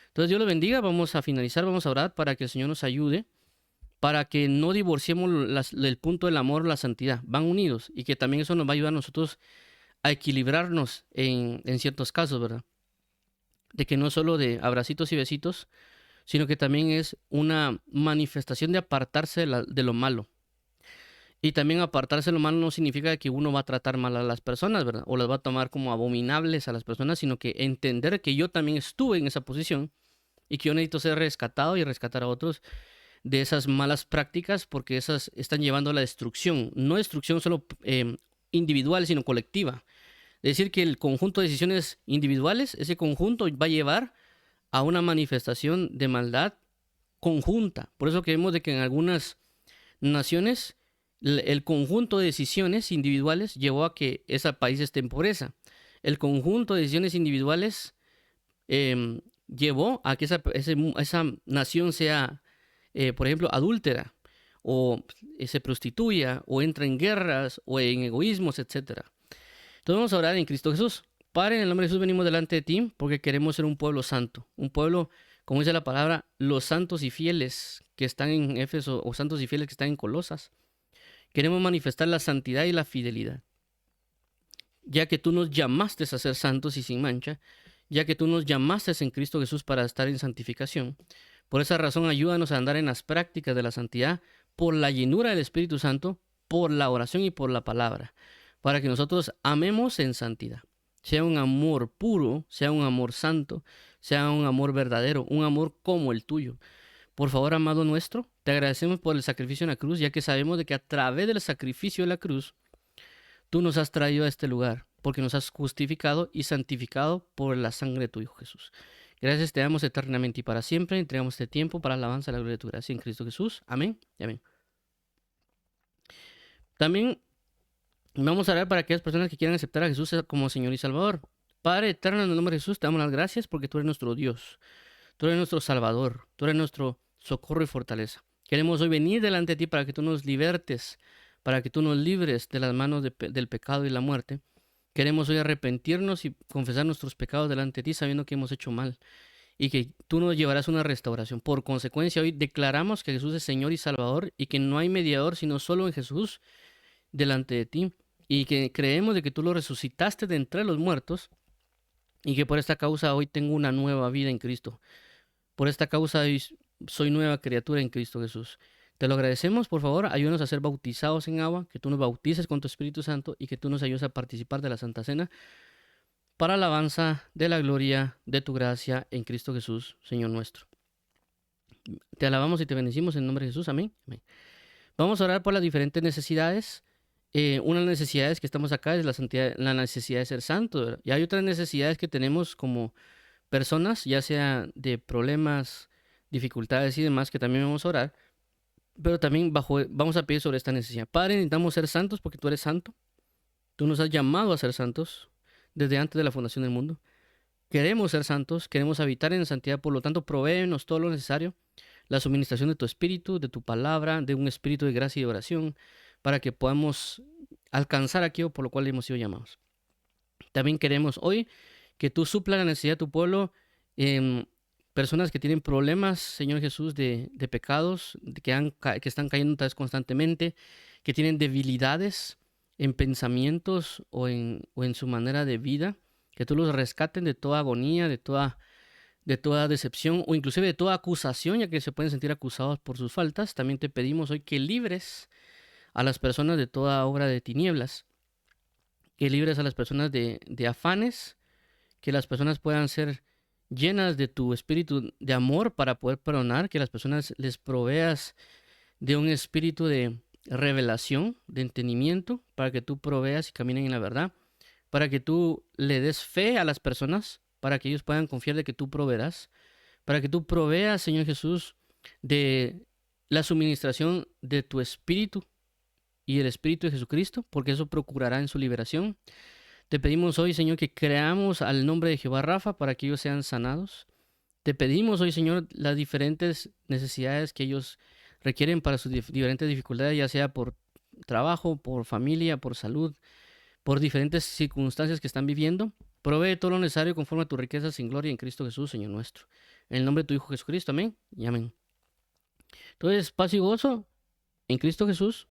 Entonces, Dios lo bendiga, vamos a finalizar, vamos a orar para que el Señor nos ayude, para que no divorciemos el punto del amor, la santidad, van unidos, y que también eso nos va a ayudar a nosotros a equilibrarnos en ciertos casos, ¿verdad? De que no solo de abracitos y besitos, sino que también es una manifestación de apartarse de lo malo. Y también apartarse de lo malo no significa que uno va a tratar mal a las personas, ¿verdad? O las va a tomar como abominables a las personas, sino que entender que yo también estuve en esa posición y que yo necesito ser rescatado y rescatar a otros de esas malas prácticas, porque esas están llevando a la destrucción. No destrucción solo individual, sino colectiva. Es decir, que el conjunto de decisiones individuales, ese conjunto va a llevar a una manifestación de maldad conjunta. Por eso que vemos de que en algunas naciones el conjunto de decisiones individuales llevó a que ese país esté en pobreza. El conjunto de decisiones individuales llevó a que esa nación sea, por ejemplo, adúltera, o se prostituya, o entra en guerras, o en egoísmos, etc. Entonces vamos a orar en Cristo Jesús. Padre, en el nombre de Jesús venimos delante de ti porque queremos ser un pueblo santo. Un pueblo, como dice la palabra, los santos y fieles que están en Éfeso o santos y fieles que están en Colosas. Queremos manifestar la santidad y la fidelidad. Ya que tú nos llamaste a ser santos y sin mancha, ya que tú nos llamaste en Cristo Jesús para estar en santificación. Por esa razón, ayúdanos a andar en las prácticas de la santidad por la llenura del Espíritu Santo, por la oración y por la palabra, para que nosotros amemos en santidad. Sea un amor puro, sea un amor santo, sea un amor verdadero, un amor como el tuyo. Por favor, amado nuestro, te agradecemos por el sacrificio en la cruz, ya que sabemos de que a través del sacrificio de la cruz, tú nos has traído a este lugar, porque nos has justificado y santificado por la sangre de tu Hijo Jesús. Gracias te damos eternamente y para siempre. Entregamos este tiempo para la alabanza y la gloria de tu gracia en Cristo Jesús. Amén y amén. También vamos a orar para aquellas personas que quieran aceptar a Jesús como Señor y Salvador. Padre eterno, en el nombre de Jesús, te damos las gracias porque tú eres nuestro Dios. Tú eres nuestro Salvador. Tú eres nuestro socorro y fortaleza. Queremos hoy venir delante de ti para que tú nos libertes, para que tú nos libres de las manos del pecado y la muerte. Queremos hoy arrepentirnos y confesar nuestros pecados delante de ti, sabiendo que hemos hecho mal y que tú nos llevarás a una restauración. Por consecuencia, hoy declaramos que Jesús es Señor y Salvador y que no hay mediador sino solo en Jesús delante de ti, y que creemos de que tú lo resucitaste de entre los muertos y que por esta causa hoy tengo una nueva vida en Cristo. Por esta causa hoy soy nueva criatura en Cristo Jesús. Te lo agradecemos, por favor, ayúdanos a ser bautizados en agua, que tú nos bautices con tu Espíritu Santo y que tú nos ayudes a participar de la Santa Cena para alabanza de la gloria de tu gracia en Cristo Jesús, Señor nuestro. Te alabamos y te bendecimos en nombre de Jesús. Amén. Amén. Vamos a orar por las diferentes necesidades. Una de las necesidades que estamos acá es la necesidad de ser santo, ¿verdad? Y hay otras necesidades que tenemos como personas, ya sea de problemas, dificultades y demás, que también vamos a orar. Pero también vamos a pedir sobre esta necesidad. Padre, necesitamos ser santos porque tú eres santo. Tú nos has llamado a ser santos desde antes de la fundación del mundo. Queremos ser santos, queremos habitar en santidad, por lo tanto, provéenos todo lo necesario, la suministración de tu espíritu, de tu palabra, de un espíritu de gracia y de oración, para que podamos alcanzar aquello por lo cual hemos sido llamados. También queremos hoy que tú supla la necesidad de tu pueblo, personas que tienen problemas, Señor Jesús, de pecados, que están cayendo tal vez constantemente, que tienen debilidades en pensamientos o en su manera de vida, que tú los rescaten de toda agonía, de toda decepción o inclusive de toda acusación, ya que se pueden sentir acusados por sus faltas. También te pedimos hoy que libres a las personas de toda obra de tinieblas, que libres a las personas de afanes, que las personas puedan ser llenas de tu espíritu de amor para poder perdonar, que las personas les proveas de un espíritu de revelación, de entendimiento, para que tú proveas y caminen en la verdad, para que tú le des fe a las personas, para que ellos puedan confiar de que tú proveerás, para que tú proveas, Señor Jesús, de la suministración de tu espíritu y el espíritu de Jesucristo, porque eso procurará en su liberación. Te pedimos hoy, Señor, que creamos al nombre de Jehová Rafa para que ellos sean sanados. Te pedimos hoy, Señor, las diferentes necesidades que ellos requieren para sus diferentes dificultades, ya sea por trabajo, por familia, por salud, por diferentes circunstancias que están viviendo. Provee todo lo necesario conforme a tu riqueza sin gloria en Cristo Jesús, Señor nuestro. En el nombre de tu Hijo Jesucristo, amén y amén. Entonces, paz y gozo en Cristo Jesús.